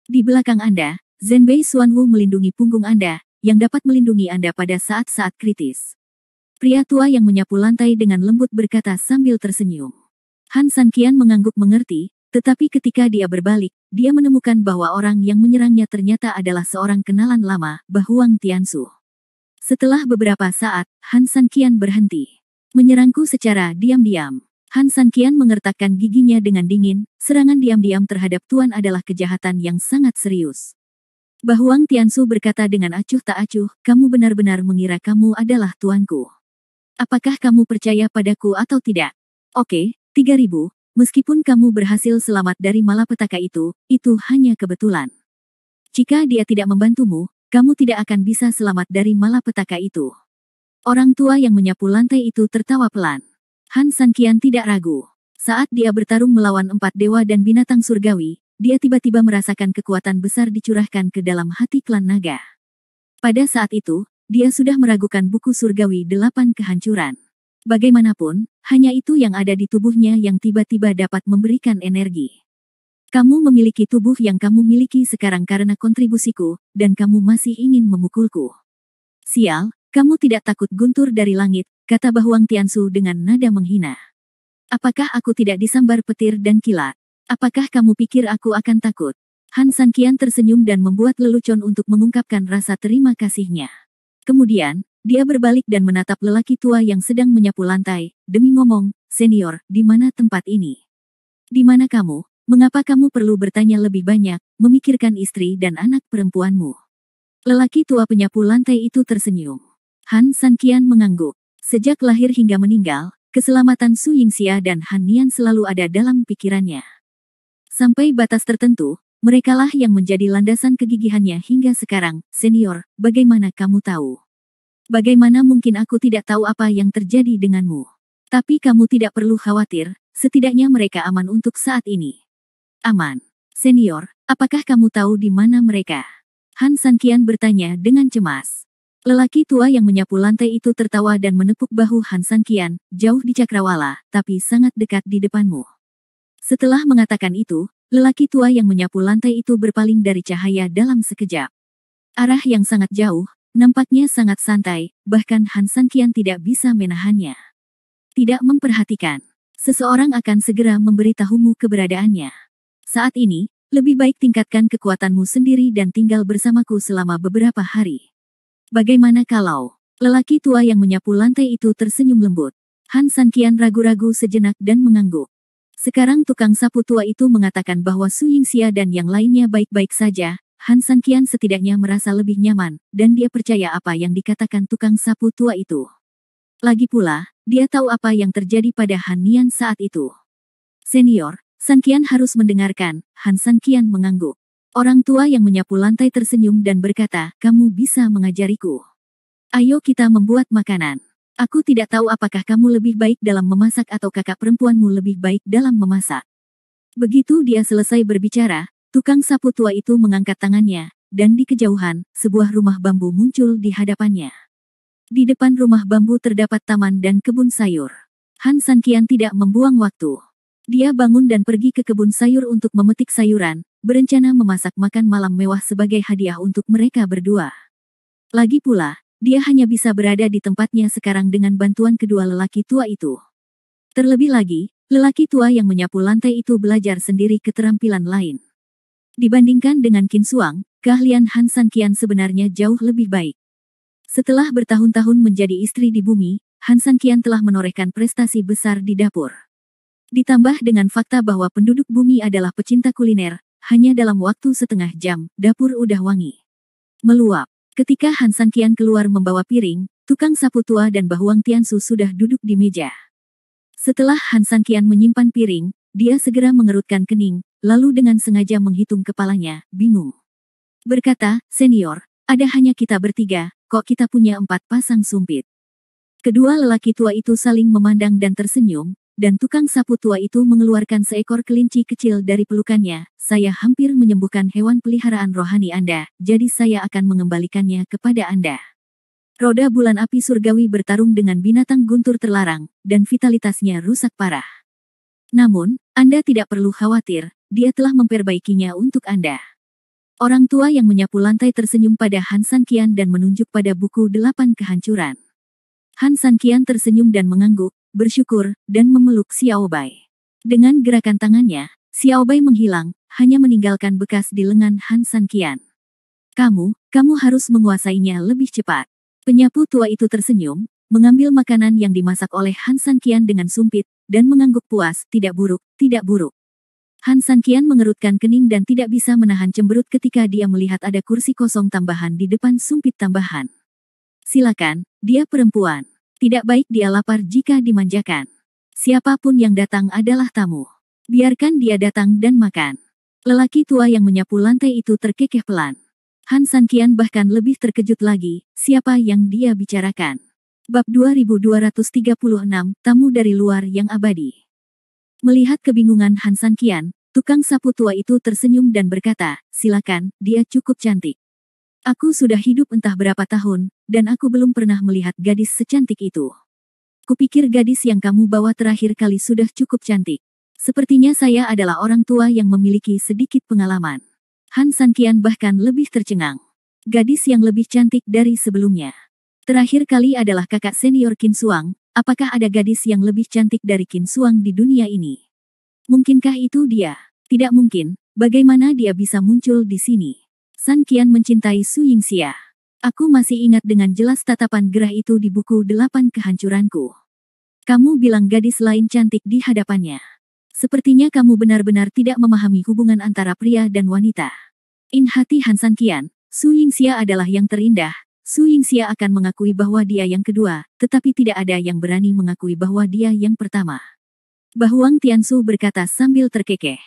Di belakang Anda, Zhenbei Xuanwu melindungi punggung Anda, yang dapat melindungi Anda pada saat-saat kritis. Pria tua yang menyapu lantai dengan lembut berkata sambil tersenyum. Han Sanqian mengangguk mengerti, tetapi ketika dia berbalik, dia menemukan bahwa orang yang menyerangnya ternyata adalah seorang kenalan lama, Bahuang Tiansu. Setelah beberapa saat, Han Sanqian berhenti. Menyerangku secara diam-diam. Han Sanqian mengertakkan giginya dengan dingin, serangan diam-diam terhadap Tuan adalah kejahatan yang sangat serius. Bahuang Tiansu berkata dengan acuh tak acuh, kamu benar-benar mengira kamu adalah tuanku. Apakah kamu percaya padaku atau tidak? Oke, 3000, meskipun kamu berhasil selamat dari malapetaka itu hanya kebetulan. Jika dia tidak membantumu, kamu tidak akan bisa selamat dari malapetaka itu. Orang tua yang menyapu lantai itu tertawa pelan. Han Sanqian tidak ragu. Saat dia bertarung melawan 4 dewa dan binatang surgawi, dia tiba-tiba merasakan kekuatan besar dicurahkan ke dalam hati klan naga. Pada saat itu, dia sudah meragukan buku surgawi 8 kehancuran. Bagaimanapun, hanya itu yang ada di tubuhnya yang tiba-tiba dapat memberikan energi. Kamu memiliki tubuh yang kamu miliki sekarang karena kontribusiku, dan kamu masih ingin memukulku. Sial, kamu tidak takut guntur dari langit, kata Bahuang Tiansu dengan nada menghina. Apakah aku tidak disambar petir dan kilat? Apakah kamu pikir aku akan takut? Han Sanqian tersenyum dan membuat lelucon untuk mengungkapkan rasa terima kasihnya. Kemudian, dia berbalik dan menatap lelaki tua yang sedang menyapu lantai. Demi ngomong, senior, di mana tempat ini? Di mana kamu? Mengapa kamu perlu bertanya lebih banyak, memikirkan istri dan anak perempuanmu? Lelaki tua penyapu lantai itu tersenyum. Han Sanqian mengangguk. Sejak lahir hingga meninggal, keselamatan Su Yingxia dan Han Nian selalu ada dalam pikirannya. Sampai batas tertentu, merekalah yang menjadi landasan kegigihannya hingga sekarang. Senior, bagaimana kamu tahu? Bagaimana mungkin aku tidak tahu apa yang terjadi denganmu? Tapi kamu tidak perlu khawatir, setidaknya mereka aman untuk saat ini. Aman. Senior, apakah kamu tahu di mana mereka? Han Sanqian bertanya dengan cemas. Lelaki tua yang menyapu lantai itu tertawa dan menepuk bahu Han Sanqian, jauh di cakrawala, tapi sangat dekat di depanmu. Setelah mengatakan itu, lelaki tua yang menyapu lantai itu berpaling dari cahaya dalam sekejap. Arah yang sangat jauh, nampaknya sangat santai, bahkan Han Sanqian tidak bisa menahannya. Tidak memperhatikan. Seseorang akan segera memberitahumu keberadaannya. Saat ini, lebih baik tingkatkan kekuatanmu sendiri dan tinggal bersamaku selama beberapa hari. Bagaimana kalau... Lelaki tua yang menyapu lantai itu tersenyum lembut. Han Sanqian ragu-ragu sejenak dan mengangguk. Sekarang tukang sapu tua itu mengatakan bahwa Su Yingxia dan yang lainnya baik-baik saja. Han Sanqian setidaknya merasa lebih nyaman, dan dia percaya apa yang dikatakan tukang sapu tua itu. Lagi pula, dia tahu apa yang terjadi pada Han Nian saat itu. Senior, Sanqian harus mendengarkan. Han Sanqian mengangguk. Orang tua yang menyapu lantai tersenyum dan berkata, kamu bisa mengajariku. Ayo kita membuat makanan. Aku tidak tahu apakah kamu lebih baik dalam memasak atau kakak perempuanmu lebih baik dalam memasak. Begitu dia selesai berbicara, tukang sapu tua itu mengangkat tangannya, dan di kejauhan, sebuah rumah bambu muncul di hadapannya. Di depan rumah bambu terdapat taman dan kebun sayur. Han Sanqian tidak membuang waktu. Dia bangun dan pergi ke kebun sayur untuk memetik sayuran, berencana memasak makan malam mewah sebagai hadiah untuk mereka berdua. Lagi pula, dia hanya bisa berada di tempatnya sekarang dengan bantuan kedua lelaki tua itu. Terlebih lagi, lelaki tua yang menyapu lantai itu belajar sendiri keterampilan lain. Dibandingkan dengan Qin Shuang, keahlian Han Sanqian sebenarnya jauh lebih baik. Setelah bertahun-tahun menjadi istri di bumi, Han Sanqian telah menorehkan prestasi besar di dapur. Ditambah dengan fakta bahwa penduduk bumi adalah pecinta kuliner, hanya dalam waktu setengah jam, dapur udah wangi. Meluap. Ketika Han Sanqian keluar membawa piring, tukang sapu tua dan Bahuang Tiansu sudah duduk di meja. Setelah Han Sanqian menyimpan piring, dia segera mengerutkan kening, lalu dengan sengaja menghitung kepalanya, bingung. Berkata, senior, ada hanya kita bertiga, kok kita punya 4 pasang sumpit. Kedua lelaki tua itu saling memandang dan tersenyum, dan tukang sapu tua itu mengeluarkan seekor kelinci kecil dari pelukannya. Saya hampir menyembuhkan hewan peliharaan rohani Anda, jadi saya akan mengembalikannya kepada Anda. Roda bulan api surgawi bertarung dengan binatang guntur terlarang, dan vitalitasnya rusak parah. Namun, Anda tidak perlu khawatir, dia telah memperbaikinya untuk Anda. Orang tua yang menyapu lantai tersenyum pada Han Sanqian dan menunjuk pada buku 8 kehancuran. Han Sanqian tersenyum dan mengangguk, bersyukur, dan memeluk Xiao Bai. Dengan gerakan tangannya, Xiao Bai menghilang, hanya meninggalkan bekas di lengan Han Sanqian. Kamu harus menguasainya lebih cepat. Penyapu tua itu tersenyum, mengambil makanan yang dimasak oleh Han Sanqian dengan sumpit, dan mengangguk puas, tidak buruk, tidak buruk. Han Sanqian mengerutkan kening dan tidak bisa menahan cemberut ketika dia melihat ada kursi kosong tambahan di depan sumpit tambahan. Silakan, dia perempuan. Tidak baik dia lapar jika dimanjakan. Siapapun yang datang adalah tamu. Biarkan dia datang dan makan. Lelaki tua yang menyapu lantai itu terkekeh pelan. Han Sanqian bahkan lebih terkejut lagi, siapa yang dia bicarakan. Bab 2236, Tamu dari Luar yang Abadi. Melihat kebingungan Han Sanqian, tukang sapu tua itu tersenyum dan berkata, silakan, dia cukup cantik. Aku sudah hidup entah berapa tahun, dan aku belum pernah melihat gadis secantik itu. Kupikir gadis yang kamu bawa terakhir kali sudah cukup cantik. Sepertinya saya adalah orang tua yang memiliki sedikit pengalaman. Han Sanqian bahkan lebih tercengang. Gadis yang lebih cantik dari sebelumnya. Terakhir kali adalah kakak senior Qin Shuang, apakah ada gadis yang lebih cantik dari Qin Shuang di dunia ini? Mungkinkah itu dia? Tidak mungkin, bagaimana dia bisa muncul di sini? Sanqian mencintai Su Yingxia. Aku masih ingat dengan jelas tatapan gerah itu di buku 8 kehancuranku. Kamu bilang gadis lain cantik di hadapannya. Sepertinya kamu benar-benar tidak memahami hubungan antara pria dan wanita. In hati Han Sanqian, Su Yingxia adalah yang terindah. Su Yingxia akan mengakui bahwa dia yang kedua, tetapi tidak ada yang berani mengakui bahwa dia yang pertama. Bahuang Tiansu berkata sambil terkekeh.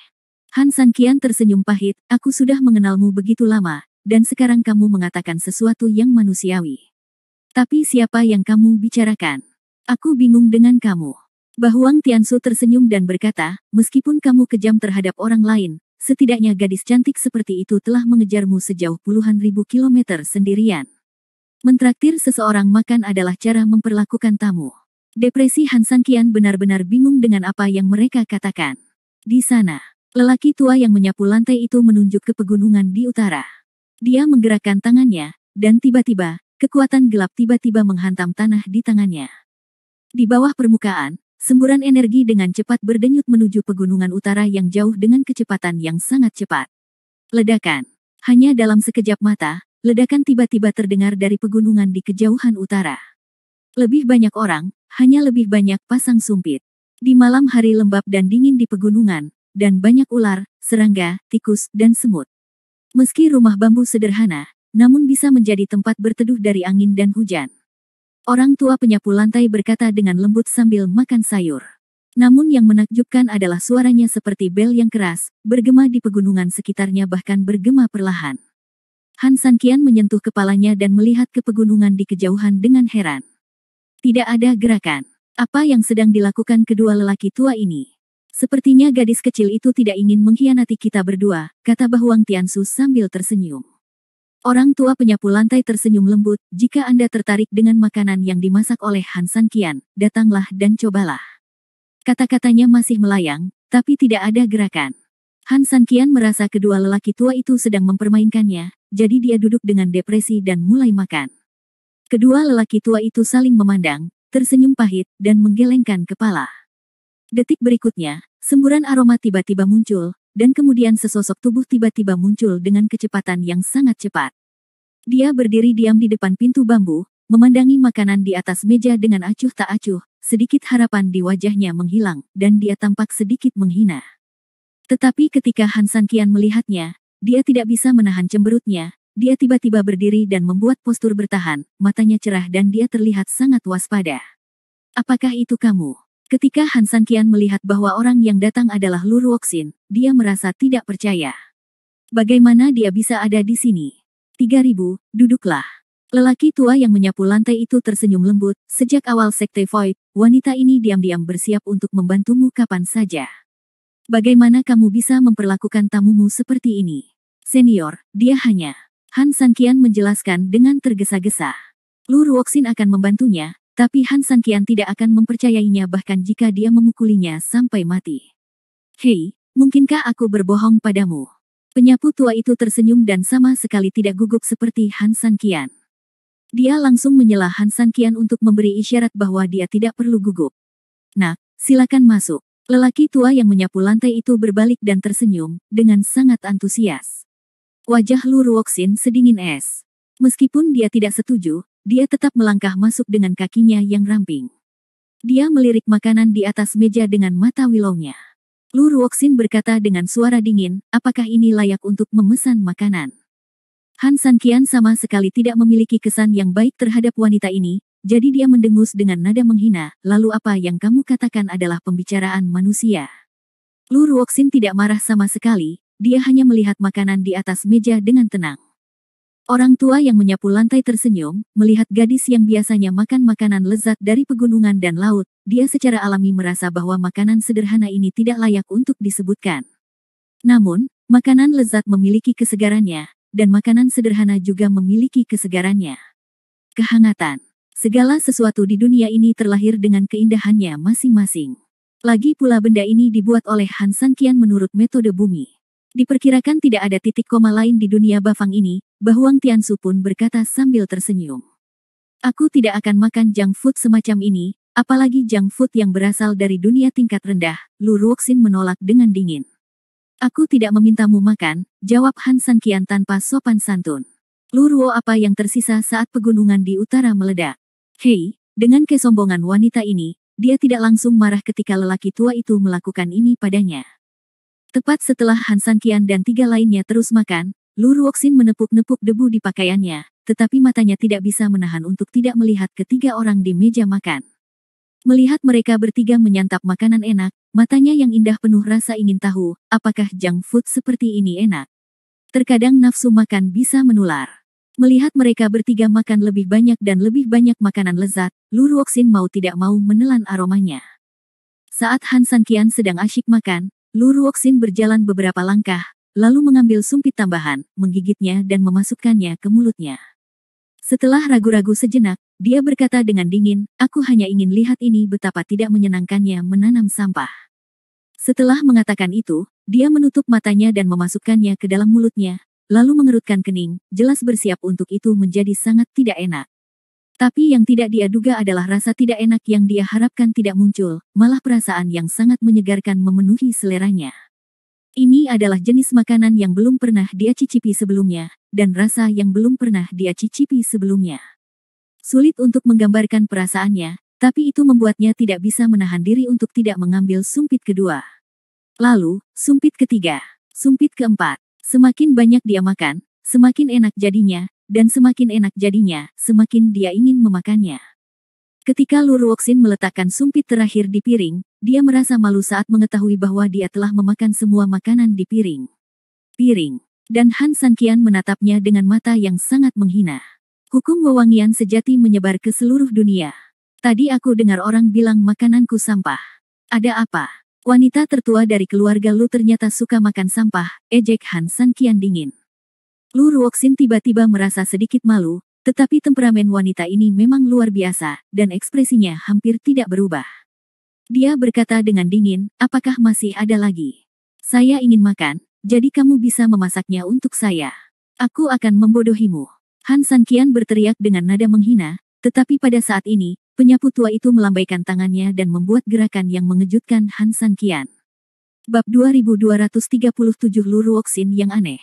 Han Sanqian tersenyum pahit, aku sudah mengenalmu begitu lama, dan sekarang kamu mengatakan sesuatu yang manusiawi. Tapi siapa yang kamu bicarakan? Aku bingung dengan kamu. Bahuang Tiansu tersenyum dan berkata, meskipun kamu kejam terhadap orang lain, setidaknya gadis cantik seperti itu telah mengejarmu sejauh puluhan ribu kilometer sendirian. Mentraktir seseorang makan adalah cara memperlakukan tamu. Depresi Han Sanqian benar-benar bingung dengan apa yang mereka katakan. Di sana, lelaki tua yang menyapu lantai itu menunjuk ke pegunungan di utara. Dia menggerakkan tangannya, dan tiba-tiba, kekuatan gelap tiba-tiba menghantam tanah di tangannya. Di bawah permukaan, semburan energi dengan cepat berdenyut menuju pegunungan utara yang jauh dengan kecepatan yang sangat cepat. Ledakan. Hanya dalam sekejap mata, ledakan tiba-tiba terdengar dari pegunungan di kejauhan utara. Lebih banyak orang, hanya lebih banyak pasang sumpit. Di malam hari lembab dan dingin di pegunungan, dan banyak ular, serangga, tikus, dan semut. Meski rumah bambu sederhana, namun bisa menjadi tempat berteduh dari angin dan hujan. Orang tua penyapu lantai berkata dengan lembut sambil makan sayur. Namun yang menakjubkan adalah suaranya seperti bel yang keras, bergema di pegunungan sekitarnya bahkan bergema perlahan. Han Sanqian menyentuh kepalanya dan melihat ke pegunungan di kejauhan dengan heran. Tidak ada gerakan. Apa yang sedang dilakukan kedua lelaki tua ini? Sepertinya gadis kecil itu tidak ingin mengkhianati kita berdua, kata Bahuang Tiansu sambil tersenyum. Orang tua penyapu lantai tersenyum lembut, jika Anda tertarik dengan makanan yang dimasak oleh Han Sanqian, datanglah dan cobalah. Kata-katanya masih melayang, tapi tidak ada gerakan. Han Sanqian merasa kedua lelaki tua itu sedang mempermainkannya, jadi dia duduk dengan depresi dan mulai makan. Kedua lelaki tua itu saling memandang, tersenyum pahit, dan menggelengkan kepala. Detik berikutnya, semburan aroma tiba-tiba muncul, dan kemudian sesosok tubuh tiba-tiba muncul dengan kecepatan yang sangat cepat. Dia berdiri diam di depan pintu bambu, memandangi makanan di atas meja dengan acuh tak acuh, sedikit harapan di wajahnya menghilang, dan dia tampak sedikit menghina. Tetapi ketika Han Sanqian melihatnya, dia tidak bisa menahan cemberutnya, dia tiba-tiba berdiri dan membuat postur bertahan, matanya cerah dan dia terlihat sangat waspada. Apakah itu kamu? Ketika Han Sanqian melihat bahwa orang yang datang adalah Lu Ruoxin, dia merasa tidak percaya. Bagaimana dia bisa ada di sini? 3000, duduklah. Lelaki tua yang menyapu lantai itu tersenyum lembut, sejak awal Sekte Void, wanita ini diam-diam bersiap untuk membantumu kapan saja. Bagaimana kamu bisa memperlakukan tamumu seperti ini? Senior, dia hanya... Han Sanqian menjelaskan dengan tergesa-gesa. Lu Ruoxin akan membantunya, tapi Han Sanqian tidak akan mempercayainya bahkan jika dia memukulinya sampai mati. Hei, mungkinkah aku berbohong padamu? Penyapu tua itu tersenyum dan sama sekali tidak gugup seperti Han Sanqian. Dia langsung menyela Han Sanqian untuk memberi isyarat bahwa dia tidak perlu gugup. Nak, silakan masuk. Lelaki tua yang menyapu lantai itu berbalik dan tersenyum, dengan sangat antusias. Wajah Lu Ruoxin sedingin es. Meskipun dia tidak setuju, dia tetap melangkah masuk dengan kakinya yang ramping. Dia melirik makanan di atas meja dengan mata wilaunya. Lu Ruoxin berkata dengan suara dingin, apakah ini layak untuk memesan makanan? Han Sanqian sama sekali tidak memiliki kesan yang baik terhadap wanita ini, jadi dia mendengus dengan nada menghina, lalu apa yang kamu katakan adalah pembicaraan manusia. Lu Ruoxin tidak marah sama sekali, dia hanya melihat makanan di atas meja dengan tenang. Orang tua yang menyapu lantai tersenyum, melihat gadis yang biasanya makan makanan lezat dari pegunungan dan laut, dia secara alami merasa bahwa makanan sederhana ini tidak layak untuk disebutkan. Namun, makanan lezat memiliki kesegarannya, dan makanan sederhana juga memiliki kesegarannya. Kehangatan. Segala sesuatu di dunia ini terlahir dengan keindahannya masing-masing. Lagi pula benda ini dibuat oleh Han Sanqian menurut metode bumi. Diperkirakan tidak ada titik koma lain di dunia Bafang ini, Bahuang Tiansu pun berkata sambil tersenyum. Aku tidak akan makan junk food semacam ini, apalagi junk food yang berasal dari dunia tingkat rendah, Lu Ruoxin menolak dengan dingin. Aku tidak memintamu makan, jawab Han Sanqian tanpa sopan santun. Lu Ruo apa yang tersisa saat pegunungan di utara meledak? Hei, dengan kesombongan wanita ini, dia tidak langsung marah ketika lelaki tua itu melakukan ini padanya. Tepat setelah Han Sanqian dan 3 lainnya terus makan, Lu Ruoxin menepuk-nepuk debu di pakaiannya, tetapi matanya tidak bisa menahan untuk tidak melihat ketiga orang di meja makan. Melihat mereka bertiga menyantap makanan enak, matanya yang indah penuh rasa ingin tahu, apakah junk food seperti ini enak. Terkadang nafsu makan bisa menular. Melihat mereka bertiga makan lebih banyak dan lebih banyak makanan lezat, Lu Ruoxin mau tidak mau menelan aromanya. Saat Han Sanqian sedang asyik makan, Lu Ruoxin berjalan beberapa langkah, lalu mengambil sumpit tambahan, menggigitnya dan memasukkannya ke mulutnya. Setelah ragu-ragu sejenak, dia berkata dengan dingin, "Aku hanya ingin lihat ini betapa tidak menyenangkannya menanam sampah." Setelah mengatakan itu, dia menutup matanya dan memasukkannya ke dalam mulutnya, lalu mengerutkan kening, jelas bersiap untuk itu menjadi sangat tidak enak. Tapi yang tidak dia duga adalah rasa tidak enak yang dia harapkan tidak muncul, malah perasaan yang sangat menyegarkan memenuhi seleranya. Ini adalah jenis makanan yang belum pernah dia cicipi sebelumnya, dan rasa yang belum pernah dia cicipi sebelumnya. Sulit untuk menggambarkan perasaannya, tapi itu membuatnya tidak bisa menahan diri untuk tidak mengambil sumpit kedua. Lalu, sumpit ketiga, sumpit keempat. Semakin banyak dia makan, semakin enak jadinya, dan semakin enak jadinya, semakin dia ingin memakannya. Ketika Lu Ruoxin meletakkan sumpit terakhir di piring, dia merasa malu saat mengetahui bahwa dia telah memakan semua makanan di piring. Dan Han Sanqian menatapnya dengan mata yang sangat menghina. Hukum wewangian sejati menyebar ke seluruh dunia. Tadi aku dengar orang bilang makananku sampah. Ada apa? Wanita tertua dari keluarga Lu ternyata suka makan sampah, ejek Han Sanqian dingin. Lu Ruoxin tiba-tiba merasa sedikit malu, tetapi temperamen wanita ini memang luar biasa, dan ekspresinya hampir tidak berubah. Dia berkata dengan dingin, "Apakah masih ada lagi? Saya ingin makan, jadi kamu bisa memasaknya untuk saya. Aku akan membodohimu." Han Sanqian berteriak dengan nada menghina, tetapi pada saat ini, penyapu tua itu melambaikan tangannya dan membuat gerakan yang mengejutkan Han Sanqian. Bab 2237 Lu Ruoxin yang aneh.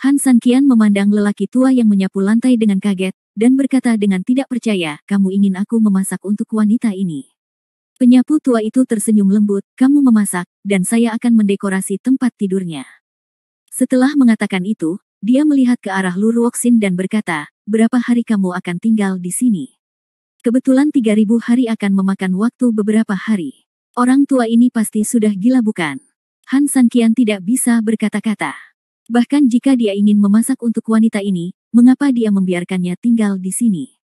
Han Sanqian memandang lelaki tua yang menyapu lantai dengan kaget, dan berkata dengan tidak percaya, "Kamu ingin aku memasak untuk wanita ini?" Penyapu tua itu tersenyum lembut, "Kamu memasak, dan saya akan mendekorasi tempat tidurnya." Setelah mengatakan itu, dia melihat ke arah Lu Ruoxin dan berkata, "Berapa hari kamu akan tinggal di sini?" "Kebetulan 3.000 hari akan memakan waktu beberapa hari." Orang tua ini pasti sudah gila bukan? Han Sanqian tidak bisa berkata-kata. Bahkan jika dia ingin memasak untuk wanita ini, mengapa dia membiarkannya tinggal di sini?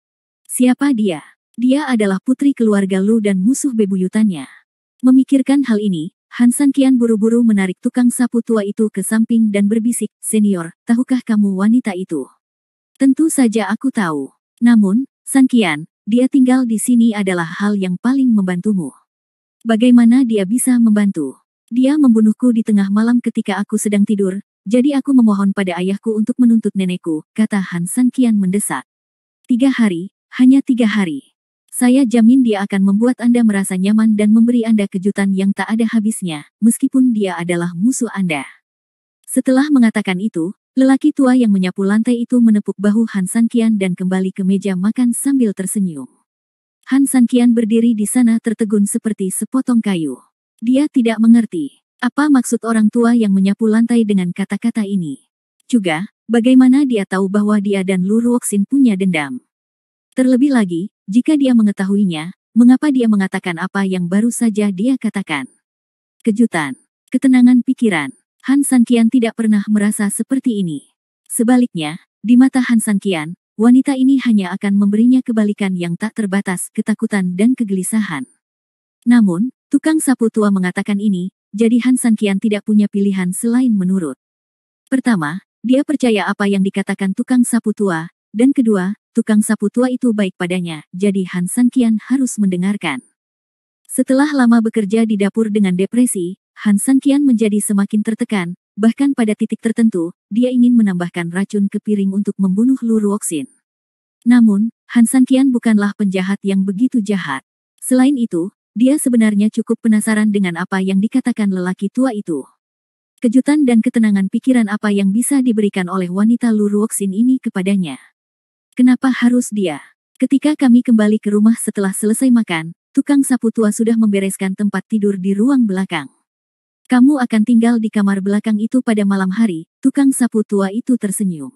Siapa dia? Dia adalah putri keluarga Lu dan musuh bebuyutannya. Memikirkan hal ini, Han Sanqian buru-buru menarik tukang sapu tua itu ke samping dan berbisik, "Senior, tahukah kamu wanita itu?" "Tentu saja aku tahu. Namun, Sanqian, dia tinggal di sini adalah hal yang paling membantumu." "Bagaimana dia bisa membantu? Dia membunuhku di tengah malam ketika aku sedang tidur. Jadi aku memohon pada ayahku untuk menuntut nenekku," kata Han Sanqian mendesak. 3 hari, hanya 3 hari. Saya jamin dia akan membuat Anda merasa nyaman dan memberi Anda kejutan yang tak ada habisnya, meskipun dia adalah musuh Anda. Setelah mengatakan itu, lelaki tua yang menyapu lantai itu menepuk bahu Han Sanqian dan kembali ke meja makan sambil tersenyum. Han Sanqian berdiri di sana tertegun seperti sepotong kayu. Dia tidak mengerti. Apa maksud orang tua yang menyapu lantai dengan kata-kata ini? Juga, bagaimana dia tahu bahwa dia dan Lu Ruoxin punya dendam? Terlebih lagi, jika dia mengetahuinya, mengapa dia mengatakan apa yang baru saja dia katakan? Kejutan, ketenangan pikiran. Han Sanqian tidak pernah merasa seperti ini. Sebaliknya, di mata Han Sanqian, wanita ini hanya akan memberinya kebalikan yang tak terbatas, ketakutan dan kegelisahan. Namun, tukang sapu tua mengatakan ini, jadi Han Sanqian tidak punya pilihan selain menurut. Pertama, dia percaya apa yang dikatakan tukang sapu tua, dan kedua, tukang sapu tua itu baik padanya, jadi Han Sanqian harus mendengarkan. Setelah lama bekerja di dapur dengan depresi, Han Sanqian menjadi semakin tertekan, bahkan pada titik tertentu, dia ingin menambahkan racun ke piring untuk membunuh Lu Ruoxin. Namun, Han Sanqian bukanlah penjahat yang begitu jahat. Selain itu, dia sebenarnya cukup penasaran dengan apa yang dikatakan lelaki tua itu. Kejutan dan ketenangan pikiran apa yang bisa diberikan oleh wanita Lu Ruoxin ini kepadanya. Kenapa harus dia? Ketika kami kembali ke rumah setelah selesai makan, tukang sapu tua sudah membereskan tempat tidur di ruang belakang. Kamu akan tinggal di kamar belakang itu pada malam hari, tukang sapu tua itu tersenyum.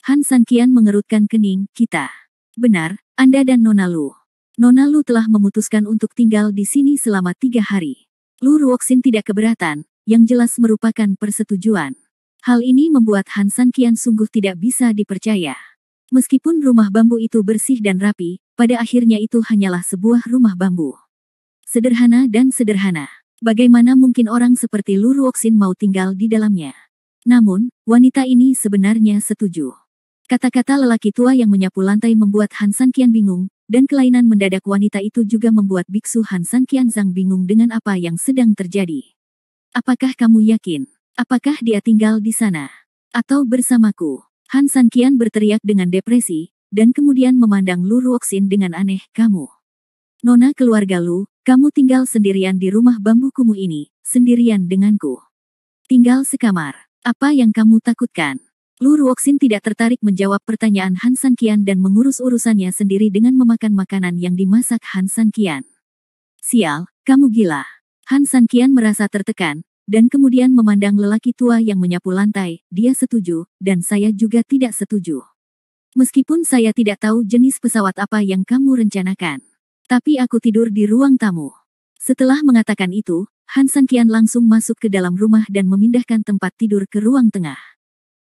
Han Sanqian mengerutkan kening, kita. Benar, Anda dan Nona Lu. Nona Lu telah memutuskan untuk tinggal di sini selama 3 hari. Lu Ruoxin tidak keberatan, yang jelas merupakan persetujuan. Hal ini membuat Han Sanqian sungguh tidak bisa dipercaya. Meskipun rumah bambu itu bersih dan rapi, pada akhirnya itu hanyalah sebuah rumah bambu. Sederhana dan sederhana. Bagaimana mungkin orang seperti Lu Ruoxin mau tinggal di dalamnya? Namun, wanita ini sebenarnya setuju. Kata-kata lelaki tua yang menyapu lantai membuat Han Sanqian bingung, dan kelainan mendadak wanita itu juga membuat biksu Han Sanqian Zhang bingung dengan apa yang sedang terjadi. Apakah kamu yakin? Apakah dia tinggal di sana? Atau bersamaku? Han Sanqian berteriak dengan depresi, dan kemudian memandang Lu Ruoxin dengan aneh, kamu. Nona keluarga Lu, kamu tinggal sendirian di rumah bambu kumuh ini, sendirian denganku. Tinggal sekamar. Apa yang kamu takutkan? Lu Ruoxin tidak tertarik menjawab pertanyaan Han Sanqian dan mengurus urusannya sendiri dengan memakan makanan yang dimasak Han Sanqian. Sial, kamu gila. Han Sanqian merasa tertekan, dan kemudian memandang lelaki tua yang menyapu lantai, dia setuju, dan saya juga tidak setuju. Meskipun saya tidak tahu jenis pesawat apa yang kamu rencanakan. Tapi aku tidur di ruang tamu. Setelah mengatakan itu, Han Sanqian langsung masuk ke dalam rumah dan memindahkan tempat tidur ke ruang tengah.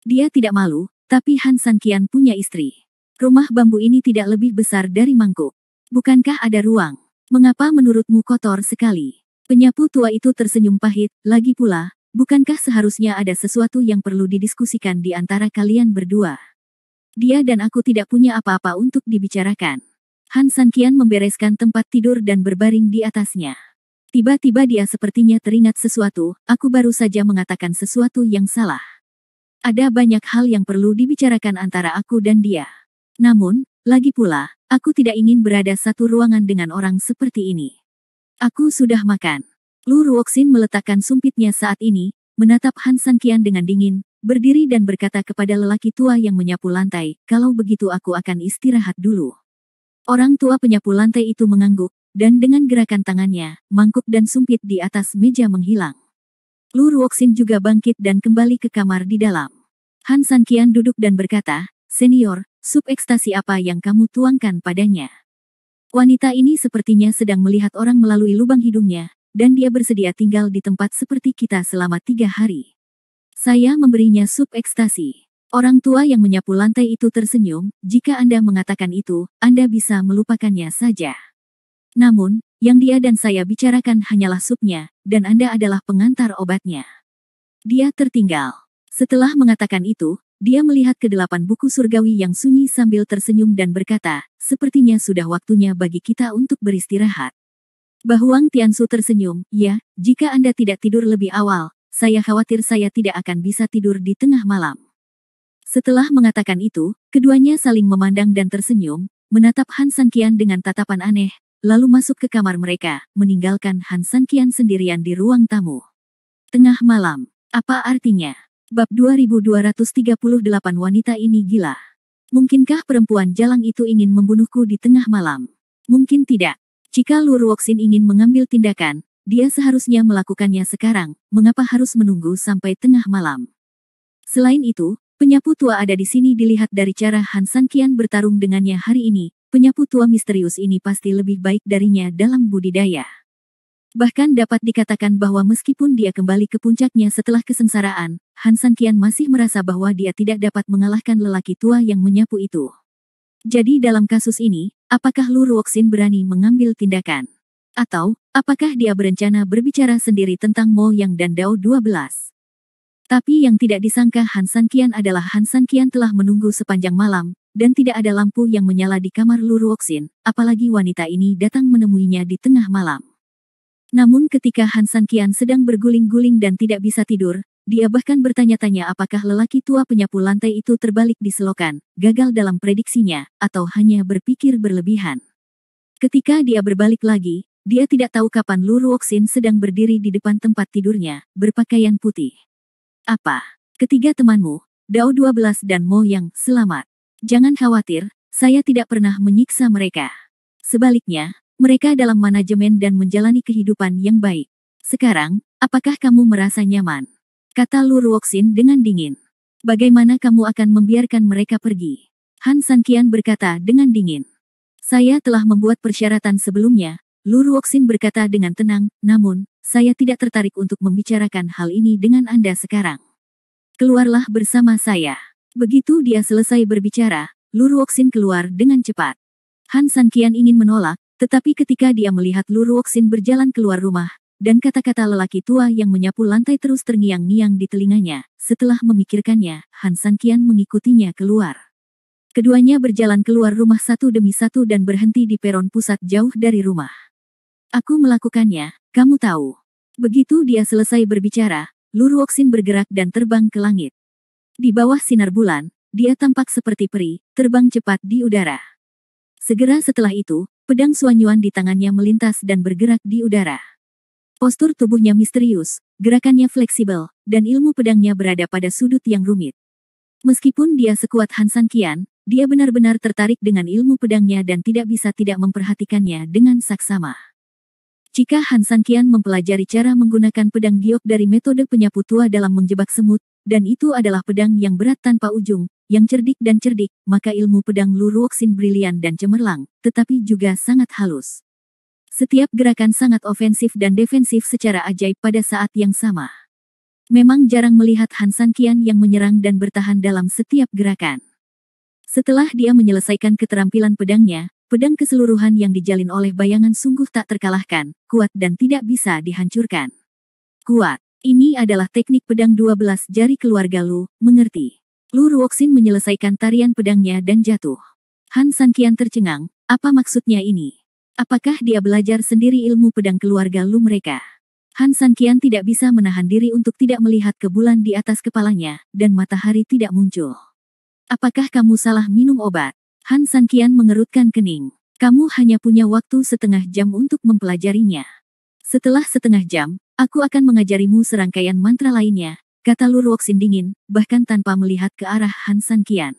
Dia tidak malu, tapi Han Sanqian punya istri. Rumah bambu ini tidak lebih besar dari mangkuk. Bukankah ada ruang? Mengapa menurutmu kotor sekali? Penyapu tua itu tersenyum pahit, lagi pula, bukankah seharusnya ada sesuatu yang perlu didiskusikan di antara kalian berdua? Dia dan aku tidak punya apa-apa untuk dibicarakan. Han Sanqian membereskan tempat tidur dan berbaring di atasnya. Tiba-tiba dia sepertinya teringat sesuatu, aku baru saja mengatakan sesuatu yang salah. Ada banyak hal yang perlu dibicarakan antara aku dan dia. Namun, lagi pula, aku tidak ingin berada satu ruangan dengan orang seperti ini. Aku sudah makan. Lu Ruoxin meletakkan sumpitnya saat ini, menatap Han Sanqian dengan dingin, berdiri dan berkata kepada lelaki tua yang menyapu lantai, kalau begitu aku akan istirahat dulu. Orang tua penyapu lantai itu mengangguk, dan dengan gerakan tangannya, mangkuk dan sumpit di atas meja menghilang. Lu Ruoxin juga bangkit dan kembali ke kamar di dalam. Han Sanqian duduk dan berkata, senior, sup ekstasi apa yang kamu tuangkan padanya? Wanita ini sepertinya sedang melihat orang melalui lubang hidungnya, dan dia bersedia tinggal di tempat seperti kita selama 3 hari. Saya memberinya sup ekstasi. Orang tua yang menyapu lantai itu tersenyum, jika Anda mengatakan itu, Anda bisa melupakannya saja. Namun, yang dia dan saya bicarakan hanyalah supnya, dan Anda adalah pengantar obatnya. Dia tertinggal. Setelah mengatakan itu, dia melihat ke 8 buku surgawi yang sunyi sambil tersenyum dan berkata, sepertinya sudah waktunya bagi kita untuk beristirahat. Bahuang Tiansu tersenyum, ya, jika Anda tidak tidur lebih awal, saya khawatir saya tidak akan bisa tidur di tengah malam. Setelah mengatakan itu, keduanya saling memandang dan tersenyum, menatap Han Sanqian dengan tatapan aneh, lalu masuk ke kamar mereka, meninggalkan Han Sanqian sendirian di ruang tamu. Tengah malam, apa artinya? Bab 2238 wanita ini gila. Mungkinkah perempuan jalang itu ingin membunuhku di tengah malam? Mungkin tidak. Jika Lu Ruoxin ingin mengambil tindakan, dia seharusnya melakukannya sekarang, mengapa harus menunggu sampai tengah malam? Selain itu, penyapu tua ada di sini dilihat dari cara Han Sanqian bertarung dengannya hari ini, penyapu tua misterius ini pasti lebih baik darinya dalam budidaya. Bahkan dapat dikatakan bahwa meskipun dia kembali ke puncaknya setelah kesengsaraan, Han Sanqian masih merasa bahwa dia tidak dapat mengalahkan lelaki tua yang menyapu itu. Jadi dalam kasus ini, apakah Lu Ruoxin berani mengambil tindakan? Atau, apakah dia berencana berbicara sendiri tentang Mo Yang dan Dao 12? Tapi yang tidak disangka Han Sanqian adalah Han Sanqian telah menunggu sepanjang malam, dan tidak ada lampu yang menyala di kamar Lu Ruoxin, apalagi wanita ini datang menemuinya di tengah malam. Namun ketika Han Sanqian sedang berguling-guling dan tidak bisa tidur, dia bahkan bertanya-tanya apakah lelaki tua penyapu lantai itu terbalik di selokan, gagal dalam prediksinya, atau hanya berpikir berlebihan. Ketika dia berbalik lagi, dia tidak tahu kapan Lu Ruoxin sedang berdiri di depan tempat tidurnya, berpakaian putih. Apa? Ketiga temanmu, Dao 12 dan Mo Yang, selamat. Jangan khawatir, saya tidak pernah menyiksa mereka. Sebaliknya, Mereka dalam manajemen dan menjalani kehidupan yang baik. Sekarang, apakah kamu merasa nyaman? Kata Lu Ruoxin dengan dingin. Bagaimana kamu akan membiarkan mereka pergi? Han Sanqian berkata dengan dingin. Saya telah membuat persyaratan sebelumnya, Lu Ruoxin berkata dengan tenang, namun, saya tidak tertarik untuk membicarakan hal ini dengan Anda sekarang. Keluarlah bersama saya. Begitu dia selesai berbicara, Lu Ruoxin keluar dengan cepat. Han Sanqian ingin menolak, tetapi ketika dia melihat Lu Ruoxin berjalan keluar rumah, dan kata-kata lelaki tua yang menyapu lantai terus terngiang-ngiang di telinganya, setelah memikirkannya, Han Sanqian mengikutinya keluar. Keduanya berjalan keluar rumah satu demi satu dan berhenti di peron pusat jauh dari rumah. Aku melakukannya, kamu tahu. Begitu dia selesai berbicara, Lu Ruoxin bergerak dan terbang ke langit. Di bawah sinar bulan, dia tampak seperti peri, terbang cepat di udara. Segera setelah itu, pedang Suanyuan di tangannya melintas dan bergerak di udara. Postur tubuhnya misterius, gerakannya fleksibel, dan ilmu pedangnya berada pada sudut yang rumit. Meskipun dia sekuat Han Sanqian, dia benar-benar tertarik dengan ilmu pedangnya dan tidak bisa tidak memperhatikannya dengan saksama. Jika Han Sanqian mempelajari cara menggunakan pedang giok dari metode penyapu tua dalam menjebak semut, dan itu adalah pedang yang berat tanpa ujung, yang cerdik dan cerdik, maka ilmu pedang Lu Ruoxin brilian dan cemerlang, tetapi juga sangat halus. Setiap gerakan sangat ofensif dan defensif secara ajaib pada saat yang sama. Memang jarang melihat Han Sanqian yang menyerang dan bertahan dalam setiap gerakan. Setelah dia menyelesaikan keterampilan pedangnya, pedang keseluruhan yang dijalin oleh bayangan sungguh tak terkalahkan, kuat dan tidak bisa dihancurkan. Kuat. Ini adalah teknik pedang 12 jari keluarga Lu, mengerti? Lu Ruoxin menyelesaikan tarian pedangnya dan jatuh. Han Sanqian tercengang, apa maksudnya ini? Apakah dia belajar sendiri ilmu pedang keluarga Lu mereka? Han Sanqian tidak bisa menahan diri untuk tidak melihat ke bulan di atas kepalanya, dan matahari tidak muncul. Apakah kamu salah minum obat? Han Sanqian mengerutkan kening. Kamu hanya punya waktu setengah jam untuk mempelajarinya. Setelah setengah jam, aku akan mengajarimu serangkaian mantra lainnya, kata Lu Ruoxin dingin, bahkan tanpa melihat ke arah Han Sanqian.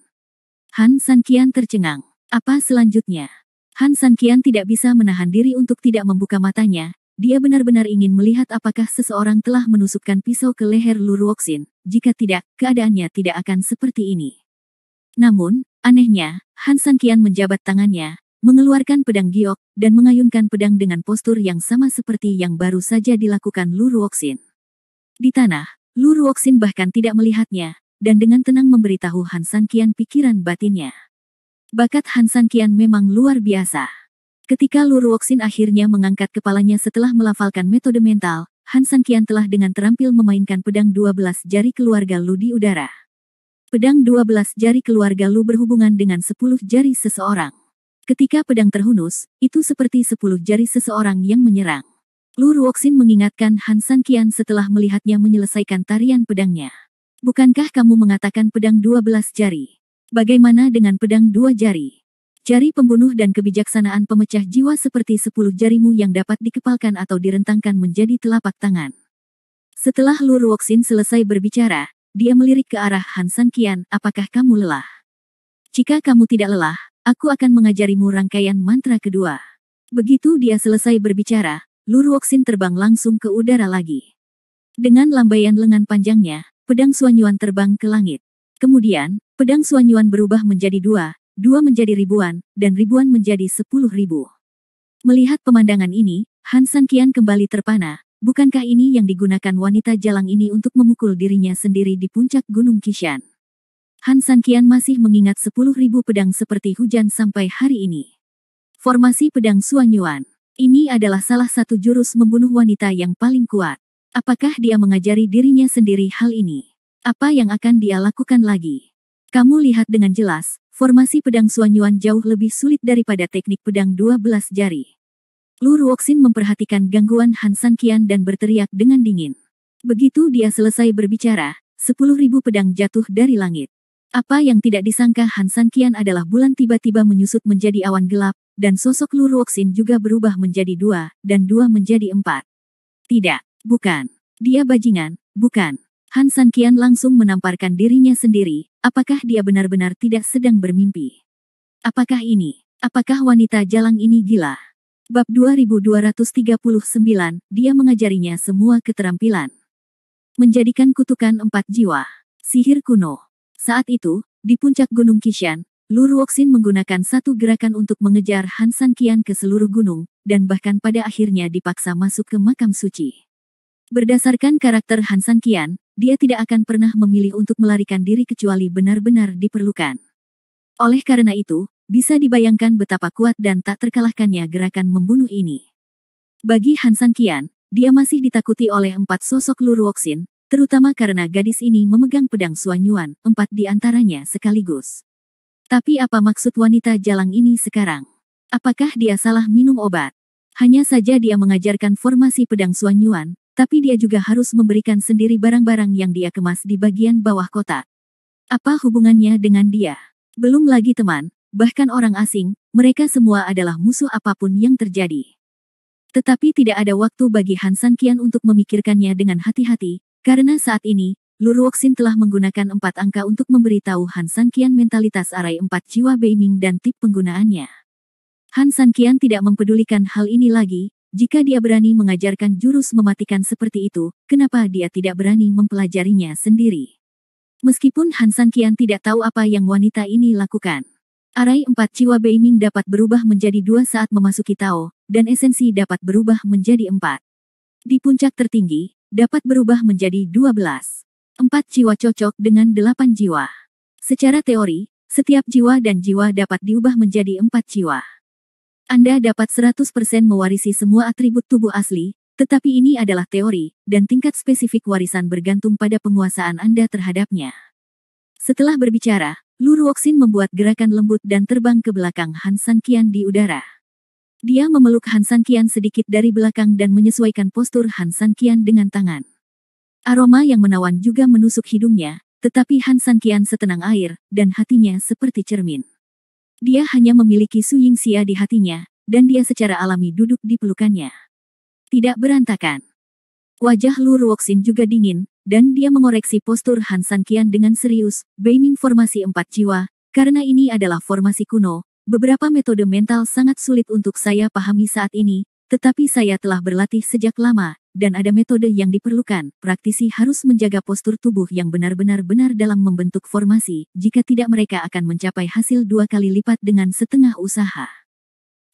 Han Sanqian tercengang. Apa selanjutnya? Han Sanqian tidak bisa menahan diri untuk tidak membuka matanya. Dia benar-benar ingin melihat apakah seseorang telah menusukkan pisau ke leher Lu Ruoxin. Jika tidak, keadaannya tidak akan seperti ini. Namun, anehnya, Han Sanqian menjabat tangannya, mengeluarkan pedang giok, dan mengayunkan pedang dengan postur yang sama seperti yang baru saja dilakukan Lu Ruoxin. Di tanah, Lu Ruoxin bahkan tidak melihatnya, dan dengan tenang memberitahu Han Sanqian pikiran batinnya. Bakat Han Sanqian memang luar biasa. Ketika Lu Ruoxin akhirnya mengangkat kepalanya setelah melafalkan metode mental, Han Sanqian telah dengan terampil memainkan pedang 12 jari keluarga Lu di udara. Pedang 12 jari keluarga Lu berhubungan dengan 10 jari seseorang. Ketika pedang terhunus, itu seperti 10 jari seseorang yang menyerang. Lu Ruoxin mengingatkan Han Sanqian setelah melihatnya menyelesaikan tarian pedangnya. Bukankah kamu mengatakan pedang 12 jari? Bagaimana dengan pedang 2 jari? Jari pembunuh dan kebijaksanaan pemecah jiwa seperti 10 jarimu yang dapat dikepalkan atau direntangkan menjadi telapak tangan. Setelah Lu Ruoxin selesai berbicara, dia melirik ke arah Han Sanqian, apakah kamu lelah? Jika kamu tidak lelah, aku akan mengajarimu rangkaian mantra kedua. Begitu dia selesai berbicara, Lu Ruoxin terbang langsung ke udara lagi. Dengan lambaian lengan panjangnya, pedang Suanyuan terbang ke langit. Kemudian, pedang Suanyuan berubah menjadi dua menjadi ribuan, dan ribuan menjadi 10.000. Melihat pemandangan ini, Han Sanqian kembali terpana. Bukankah ini yang digunakan wanita jalang ini untuk memukul dirinya sendiri di puncak Gunung Qishan? Han Sanqian masih mengingat 10.000 pedang seperti hujan sampai hari ini. Formasi pedang Suanyuan. Ini adalah salah satu jurus membunuh wanita yang paling kuat. Apakah dia mengajari dirinya sendiri hal ini? Apa yang akan dia lakukan lagi? Kamu lihat dengan jelas, formasi pedang Suanyuan jauh lebih sulit daripada teknik pedang 12 jari. Lu Ruoxin memperhatikan gangguan Han Sanqian dan berteriak dengan dingin. Begitu dia selesai berbicara, 10.000 pedang jatuh dari langit. Apa yang tidak disangka Han Sanqian adalah bulan tiba-tiba menyusut menjadi awan gelap, dan sosok Lu Ruoxin juga berubah menjadi 2, dan 2 menjadi 4. Tidak, bukan. Dia bajingan, bukan. Han Sanqian langsung menamparkan dirinya sendiri, apakah dia benar-benar tidak sedang bermimpi? Apakah wanita jalang ini gila? Bab 2239, dia mengajarinya semua keterampilan. Menjadikan kutukan 4 jiwa. Sihir kuno. Saat itu, di puncak Gunung Qishan, Lu Ruoxin menggunakan satu gerakan untuk mengejar Han San Qian ke seluruh gunung, dan bahkan pada akhirnya dipaksa masuk ke makam suci. Berdasarkan karakter Han San Qian, dia tidak akan pernah memilih untuk melarikan diri kecuali benar-benar diperlukan. Oleh karena itu, bisa dibayangkan betapa kuat dan tak terkalahkannya gerakan membunuh ini. Bagi Han San Qian, dia masih ditakuti oleh 4 sosok Lu Ruoxin, terutama karena gadis ini memegang pedang Suanyuan, 4 di antaranya sekaligus. Tapi apa maksud wanita jalang ini sekarang? Apakah dia salah minum obat? Hanya saja dia mengajarkan formasi pedang Suanyuan, tapi dia juga harus memberikan sendiri barang-barang yang dia kemas di bagian bawah kotak. Apa hubungannya dengan dia? Belum lagi teman, bahkan orang asing, mereka semua adalah musuh apapun yang terjadi. Tetapi tidak ada waktu bagi Han San Qian untuk memikirkannya dengan hati-hati, karena saat ini, Lu Ruoxin telah menggunakan 4 angka untuk memberitahu Han San Qian mentalitas arai 4 jiwa Beiming dan tip penggunaannya. Han San Qian tidak mempedulikan hal ini lagi, jika dia berani mengajarkan jurus mematikan seperti itu, kenapa dia tidak berani mempelajarinya sendiri? Meskipun Han San Qian tidak tahu apa yang wanita ini lakukan. Arai 4 jiwa Beiming dapat berubah menjadi 2 saat memasuki Tao, dan esensi dapat berubah menjadi 4. Di puncak tertinggi, dapat berubah menjadi 12. 4 jiwa cocok dengan 8 jiwa. Secara teori, setiap jiwa dan jiwa dapat diubah menjadi 4 jiwa. Anda dapat 100% mewarisi semua atribut tubuh asli, tetapi ini adalah teori, dan tingkat spesifik warisan bergantung pada penguasaan Anda terhadapnya. Setelah berbicara, Lu Ruoxin membuat gerakan lembut dan terbang ke belakang Han San Qian di udara. Dia memeluk Han San Qian sedikit dari belakang dan menyesuaikan postur Han San Qian dengan tangan. Aroma yang menawan juga menusuk hidungnya, tetapi Han San Qian setenang air, dan hatinya seperti cermin. Dia hanya memiliki Su Yingxia di hatinya, dan dia secara alami duduk di pelukannya. Tidak berantakan. Wajah Lu Ruoxin juga dingin, dan dia mengoreksi postur Han San Qian dengan serius. Beiming formasi 4 jiwa, karena ini adalah formasi kuno, beberapa metode mental sangat sulit untuk saya pahami saat ini, tetapi saya telah berlatih sejak lama, dan ada metode yang diperlukan. Praktisi harus menjaga postur tubuh yang benar-benar benar dalam membentuk formasi, jika tidak mereka akan mencapai hasil 2 kali lipat dengan setengah usaha.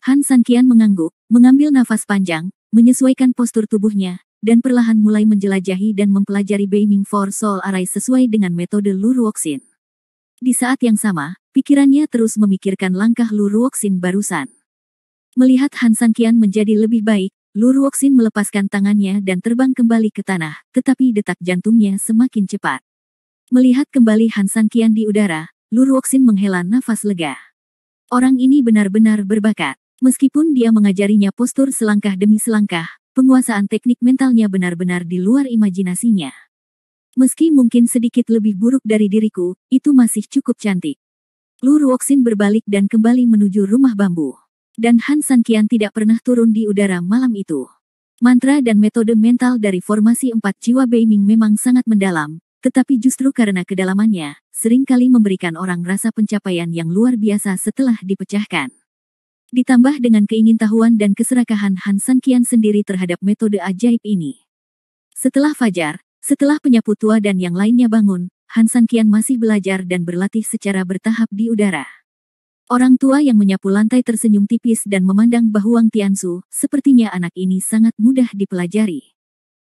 Han San Qian mengangguk, mengambil nafas panjang, menyesuaikan postur tubuhnya, dan perlahan mulai menjelajahi dan mempelajari Beiming for Soul Arai sesuai dengan metode Lu Ruoxin. Di saat yang sama, pikirannya terus memikirkan langkah Lu Ruoxin barusan. Melihat Han San Qian menjadi lebih baik, Lu Ruoxin melepaskan tangannya dan terbang kembali ke tanah, tetapi detak jantungnya semakin cepat. Melihat kembali Han San Qian di udara, Lu Ruoxin menghela nafas lega. Orang ini benar-benar berbakat. Meskipun dia mengajarinya postur selangkah demi selangkah, penguasaan teknik mentalnya benar-benar di luar imajinasinya. Meski mungkin sedikit lebih buruk dari diriku, itu masih cukup cantik. Lu Ruoxin berbalik dan kembali menuju rumah bambu. Dan Han San Qian tidak pernah turun di udara malam itu. Mantra dan metode mental dari formasi 4 jiwa Beiming memang sangat mendalam, tetapi justru karena kedalamannya, seringkali memberikan orang rasa pencapaian yang luar biasa setelah dipecahkan. Ditambah dengan keingintahuan dan keserakahan Han San Qian sendiri terhadap metode ajaib ini. Setelah fajar, setelah penyapu tua dan yang lainnya bangun, Han San Qian masih belajar dan berlatih secara bertahap di udara. Orang tua yang menyapu lantai tersenyum tipis dan memandang Bahuang Tiansu, sepertinya anak ini sangat mudah dipelajari.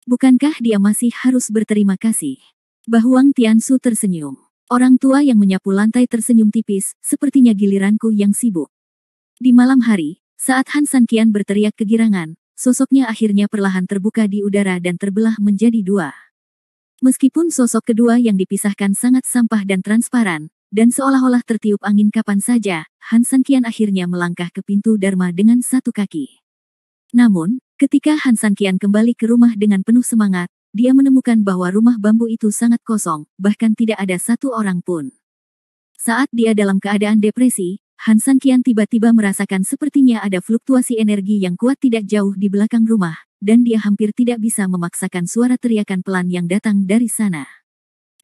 Bukankah dia masih harus berterima kasih? Bahuang Tiansu tersenyum. Orang tua yang menyapu lantai tersenyum tipis, sepertinya giliranku yang sibuk. Di malam hari, saat Han San Qian berteriak kegirangan, sosoknya akhirnya perlahan terbuka di udara dan terbelah menjadi 2. Meskipun sosok kedua yang dipisahkan sangat sampah dan transparan, dan seolah-olah tertiup angin kapan saja, Han San Qian akhirnya melangkah ke pintu Dharma dengan 1 kaki. Namun, ketika Han San Qian kembali ke rumah dengan penuh semangat, dia menemukan bahwa rumah bambu itu sangat kosong, bahkan tidak ada 1 orang pun. Saat dia dalam keadaan depresi, Han San Qian tiba-tiba merasakan sepertinya ada fluktuasi energi yang kuat tidak jauh di belakang rumah, dan dia hampir tidak bisa memaksakan suara teriakan pelan yang datang dari sana.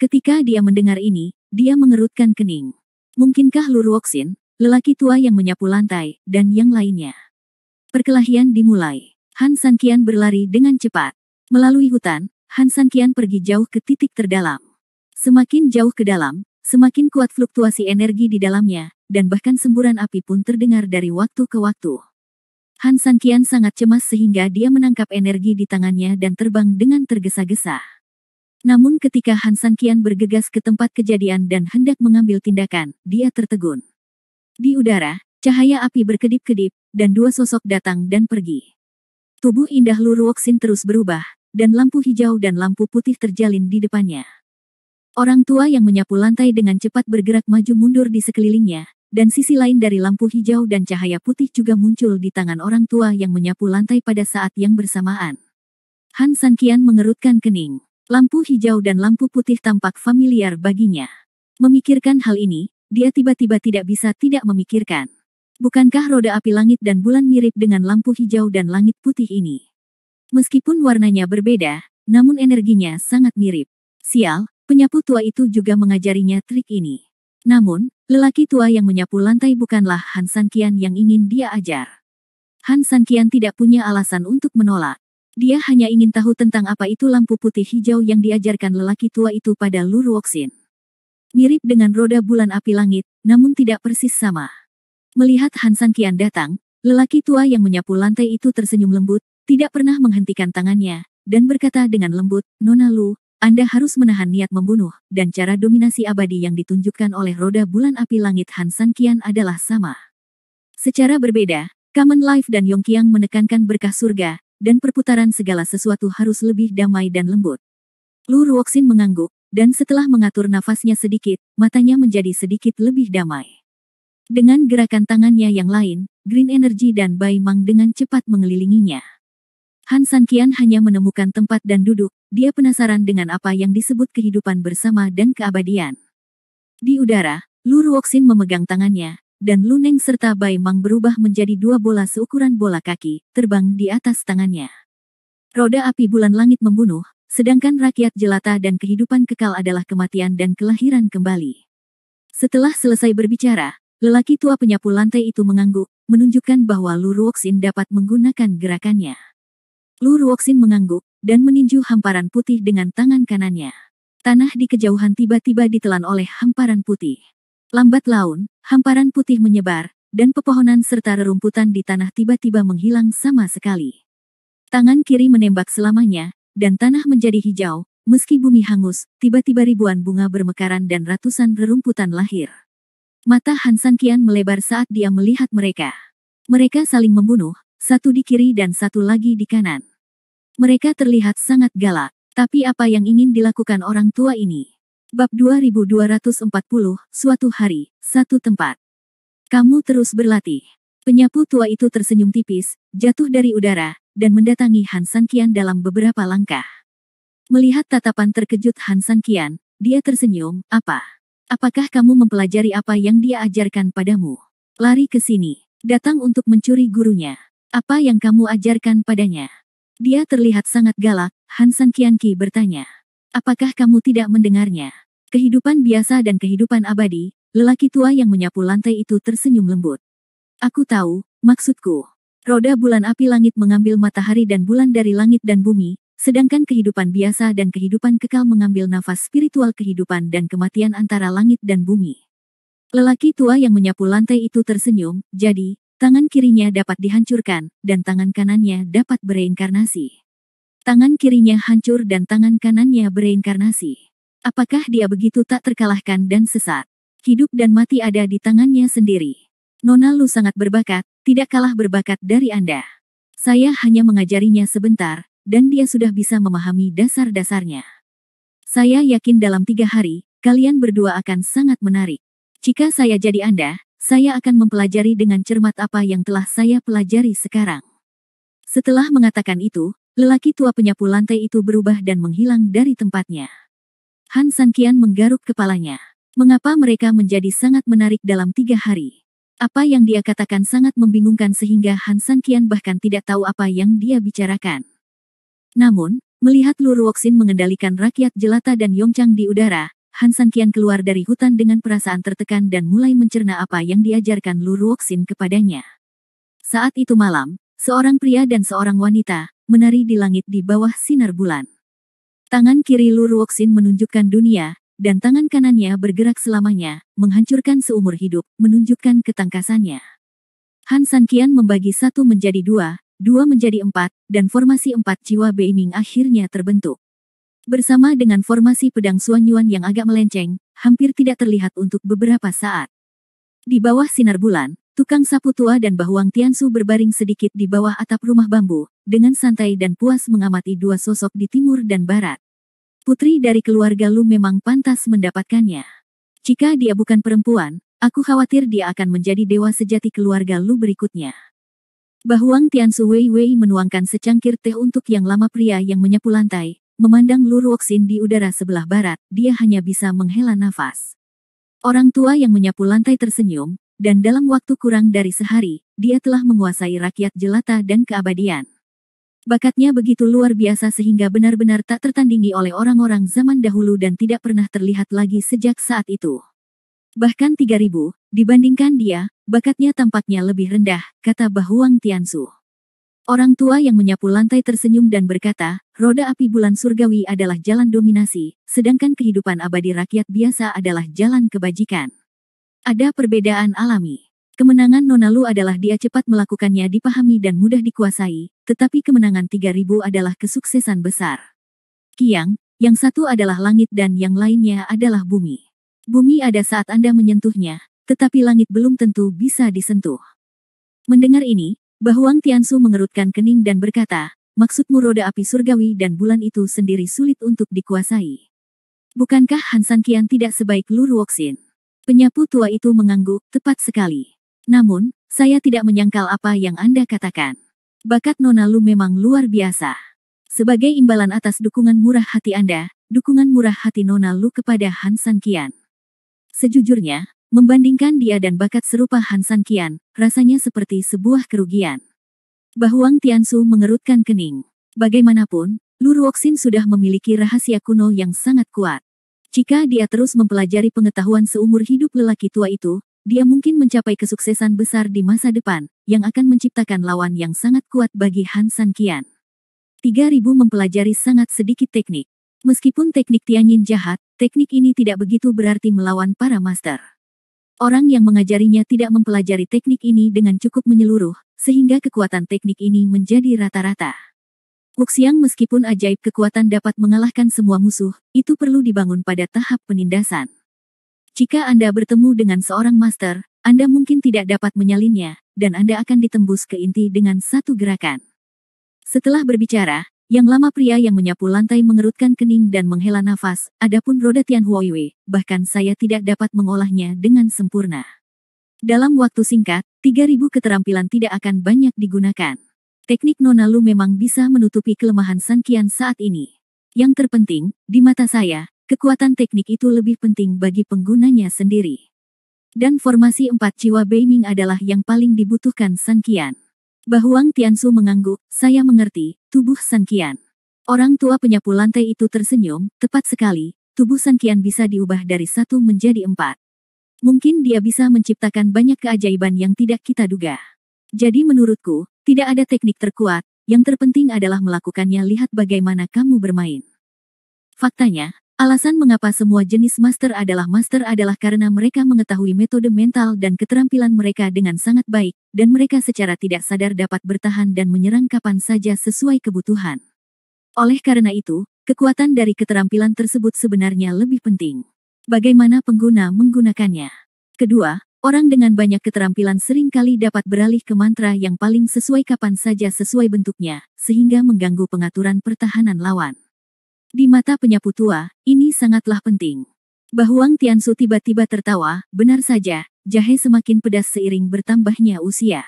Ketika dia mendengar ini, dia mengerutkan kening. Mungkinkah Lu Ruoxin, lelaki tua yang menyapu lantai, dan yang lainnya? Perkelahian dimulai. Han Sanqian berlari dengan cepat. Melalui hutan, Han Sanqian pergi jauh ke titik terdalam. Semakin jauh ke dalam, semakin kuat fluktuasi energi di dalamnya, dan bahkan semburan api pun terdengar dari waktu ke waktu. Han Sanqian sangat cemas sehingga dia menangkap energi di tangannya dan terbang dengan tergesa-gesa. Namun ketika Han Sanqian bergegas ke tempat kejadian dan hendak mengambil tindakan, dia tertegun. Di udara, cahaya api berkedip-kedip, dan dua sosok datang dan pergi. Tubuh indah Lu Ruoxin terus berubah, dan lampu hijau dan lampu putih terjalin di depannya. Orang tua yang menyapu lantai dengan cepat bergerak maju mundur di sekelilingnya, dan sisi lain dari lampu hijau dan cahaya putih juga muncul di tangan orang tua yang menyapu lantai pada saat yang bersamaan. Han Sanqian mengerutkan kening. Lampu hijau dan lampu putih tampak familiar baginya. Memikirkan hal ini, dia tiba-tiba tidak bisa tidak memikirkan. Bukankah roda api langit dan bulan mirip dengan lampu hijau dan langit putih ini? Meskipun warnanya berbeda, namun energinya sangat mirip. Sial, penyapu tua itu juga mengajarinya trik ini. Namun, lelaki tua yang menyapu lantai bukanlah Han Sanqian yang ingin dia ajar. Han Sanqian tidak punya alasan untuk menolak. Dia hanya ingin tahu tentang apa itu lampu putih hijau yang diajarkan lelaki tua itu pada Lu Ruoxin. Mirip dengan roda bulan api langit, namun tidak persis sama. Melihat Han Sanqian datang, lelaki tua yang menyapu lantai itu tersenyum lembut, tidak pernah menghentikan tangannya, dan berkata dengan lembut, "Nona Lu, Anda harus menahan niat membunuh, dan cara dominasi abadi yang ditunjukkan oleh roda bulan api langit Han Sanqian adalah sama." Secara berbeda, Kamen Life dan Yongqiang menekankan berkah surga, dan perputaran segala sesuatu harus lebih damai dan lembut. Lu Ruoxin mengangguk, dan setelah mengatur nafasnya sedikit, matanya menjadi sedikit lebih damai. Dengan gerakan tangannya yang lain, Green Energy dan Bai Mang dengan cepat mengelilinginya. Han Sanqian hanya menemukan tempat dan duduk, dia penasaran dengan apa yang disebut kehidupan bersama dan keabadian. Di udara, Lu Ruoxin memegang tangannya, dan Lu Neng serta Bai Mang berubah menjadi dua bola seukuran bola kaki, terbang di atas tangannya. Roda api bulan langit membunuh, sedangkan rakyat jelata dan kehidupan kekal adalah kematian dan kelahiran kembali. Setelah selesai berbicara, lelaki tua penyapu lantai itu mengangguk, menunjukkan bahwa Lu Ruoxin dapat menggunakan gerakannya. Lu Ruoxin mengangguk, dan meninju hamparan putih dengan tangan kanannya. Tanah di kejauhan tiba-tiba ditelan oleh hamparan putih. Lambat laun, hamparan putih menyebar, dan pepohonan serta rerumputan di tanah tiba-tiba menghilang sama sekali. Tangan kiri menembak selamanya, dan tanah menjadi hijau, meski bumi hangus, tiba-tiba ribuan bunga bermekaran dan ratusan rerumputan lahir. Mata Han Sanqian melebar saat dia melihat mereka. Mereka saling membunuh, satu di kiri dan satu lagi di kanan. Mereka terlihat sangat galak, tapi apa yang ingin dilakukan orang tua ini? Bab 2240, suatu hari, satu tempat. Kamu terus berlatih. Penyapu tua itu tersenyum tipis, jatuh dari udara, dan mendatangi Han Sanqian dalam beberapa langkah. Melihat tatapan terkejut Han Sanqian, dia tersenyum, "Apa? Apakah kamu mempelajari apa yang dia ajarkan padamu? Lari ke sini. Datang untuk mencuri gurunya. Apa yang kamu ajarkan padanya?" Dia terlihat sangat galak, Han Sanqian Qi bertanya. "Apakah kamu tidak mendengarnya? Kehidupan biasa dan kehidupan abadi." Lelaki tua yang menyapu lantai itu tersenyum lembut. "Aku tahu, maksudku. Roda bulan api langit mengambil matahari dan bulan dari langit dan bumi, sedangkan kehidupan biasa dan kehidupan kekal mengambil nafas spiritual kehidupan dan kematian antara langit dan bumi." Lelaki tua yang menyapu lantai itu tersenyum, "Jadi, tangan kirinya dapat dihancurkan, dan tangan kanannya dapat bereinkarnasi." Tangan kirinya hancur dan tangan kanannya bereinkarnasi. Apakah dia begitu tak terkalahkan dan sesat? Hidup dan mati ada di tangannya sendiri. Nona Lu sangat berbakat, tidak kalah berbakat dari Anda. Saya hanya mengajarinya sebentar, dan dia sudah bisa memahami dasar-dasarnya. Saya yakin dalam 3 hari, kalian berdua akan sangat menarik. Jika saya jadi Anda, saya akan mempelajari dengan cermat apa yang telah saya pelajari sekarang. Setelah mengatakan itu, lelaki tua penyapu lantai itu berubah dan menghilang dari tempatnya. Han Sanqian menggaruk kepalanya. Mengapa mereka menjadi sangat menarik dalam 3 hari? Apa yang dia katakan sangat membingungkan sehingga Han Sanqian bahkan tidak tahu apa yang dia bicarakan. Namun, melihat Lu Ruoxin mengendalikan rakyat jelata dan Yongqiang di udara, Han Sanqian keluar dari hutan dengan perasaan tertekan dan mulai mencerna apa yang diajarkan Lu Ruoxin kepadanya. Saat itu malam, Seorang pria dan seorang wanita, menari di langit di bawah sinar bulan. Tangan kiri Lu Ruoxin menunjukkan dunia, dan tangan kanannya bergerak selamanya, menghancurkan seumur hidup, menunjukkan ketangkasannya. Han Sanqian membagi satu menjadi dua, dua menjadi empat, dan formasi empat jiwa Beiming akhirnya terbentuk. Bersama dengan formasi pedang Suanyuan yang agak melenceng, hampir tidak terlihat untuk beberapa saat. Di bawah sinar bulan, tukang sapu tua dan Bahuang Tiansu berbaring sedikit di bawah atap rumah bambu, dengan santai dan puas mengamati dua sosok di timur dan barat. Putri dari keluarga Lu memang pantas mendapatkannya. Jika dia bukan perempuan, aku khawatir dia akan menjadi dewa sejati keluarga Lu berikutnya. Bahuang Tiansu Wei Wei menuangkan secangkir teh untuk yang lama pria yang menyapu lantai, memandang Lu Ruoxin di udara sebelah barat, dia hanya bisa menghela nafas. Orang tua yang menyapu lantai tersenyum, dan dalam waktu kurang dari sehari, dia telah menguasai rakyat jelata dan keabadian. Bakatnya begitu luar biasa sehingga benar-benar tak tertandingi oleh orang-orang zaman dahulu dan tidak pernah terlihat lagi sejak saat itu. Bahkan 3000, dibandingkan dia, bakatnya tampaknya lebih rendah, kata Bahuang Tiansu. Orang tua yang menyapu lantai tersenyum dan berkata, roda api bulan surgawi adalah jalan dominasi, sedangkan kehidupan abadi rakyat biasa adalah jalan kebajikan. Ada perbedaan alami. Kemenangan Nona Lu adalah dia cepat melakukannya dipahami dan mudah dikuasai, tetapi kemenangan 3000 adalah kesuksesan besar. Kiang, yang satu adalah langit dan yang lainnya adalah bumi. Bumi ada saat Anda menyentuhnya, tetapi langit belum tentu bisa disentuh. Mendengar ini, Bahuang Tiansu mengerutkan kening dan berkata, maksudmu roda api surgawi dan bulan itu sendiri sulit untuk dikuasai. Bukankah Han Sanqian tidak sebaik Lu Ruoxin? Penyapu tua itu mengangguk, tepat sekali. Namun, saya tidak menyangkal apa yang Anda katakan. Bakat Nona Lu memang luar biasa. Sebagai imbalan atas dukungan murah hati Anda, dukungan murah hati Nona Lu kepada Han Sanqian. Sejujurnya, membandingkan dia dan bakat serupa Han Sanqian, rasanya seperti sebuah kerugian. Bahuang Tiansu mengerutkan kening. Bagaimanapun, Lu Ruoxin sudah memiliki rahasia kuno yang sangat kuat. Jika dia terus mempelajari pengetahuan seumur hidup lelaki tua itu, dia mungkin mencapai kesuksesan besar di masa depan, yang akan menciptakan lawan yang sangat kuat bagi Han Sanqian. 3000 mempelajari sangat sedikit teknik. Meskipun teknik Tianyin jahat, teknik ini tidak begitu berarti melawan para master. Orang yang mengajarinya tidak mempelajari teknik ini dengan cukup menyeluruh, sehingga kekuatan teknik ini menjadi rata-rata. Wuxiang meskipun ajaib kekuatan dapat mengalahkan semua musuh, itu perlu dibangun pada tahap penindasan. Jika Anda bertemu dengan seorang master, Anda mungkin tidak dapat menyalinnya, dan Anda akan ditembus ke inti dengan satu gerakan. Setelah berbicara, yang lama pria yang menyapu lantai mengerutkan kening dan menghela nafas, adapun roda Tian Huoiwei, bahkan saya tidak dapat mengolahnya dengan sempurna. Dalam waktu singkat, 3000 keterampilan tidak akan banyak digunakan. Teknik Nona Lu memang bisa menutupi kelemahan Sanqian saat ini. Yang terpenting, di mata saya, kekuatan teknik itu lebih penting bagi penggunanya sendiri. Dan formasi 4 jiwa Beiming adalah yang paling dibutuhkan Sanqian. Bahuang Tiansu mengangguk, saya mengerti, tubuh Sanqian. Orang tua penyapu lantai itu tersenyum, tepat sekali, tubuh Sanqian bisa diubah dari 1 menjadi 4. Mungkin dia bisa menciptakan banyak keajaiban yang tidak kita duga. Jadi menurutku, tidak ada teknik terkuat, yang terpenting adalah melakukannya. Lihat bagaimana kamu bermain. Faktanya, alasan mengapa semua jenis master adalah karena mereka mengetahui metode mental dan keterampilan mereka dengan sangat baik, dan mereka secara tidak sadar dapat bertahan dan menyerang kapan saja sesuai kebutuhan. Oleh karena itu, kekuatan dari keterampilan tersebut sebenarnya lebih penting. Bagaimana pengguna menggunakannya? Kedua, orang dengan banyak keterampilan seringkali dapat beralih ke mantra yang paling sesuai kapan saja sesuai bentuknya, sehingga mengganggu pengaturan pertahanan lawan. Di mata penyapu tua, ini sangatlah penting. Bahuang Tiansu tiba-tiba tertawa, benar saja, jahe semakin pedas seiring bertambahnya usia.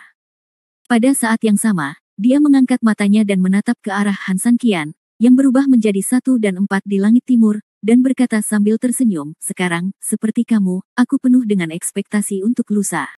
Pada saat yang sama, dia mengangkat matanya dan menatap ke arah Han Sanqian, yang berubah menjadi 1 dan 4 di langit timur, dan berkata sambil tersenyum, sekarang, seperti kamu, aku penuh dengan ekspektasi untuk lusa.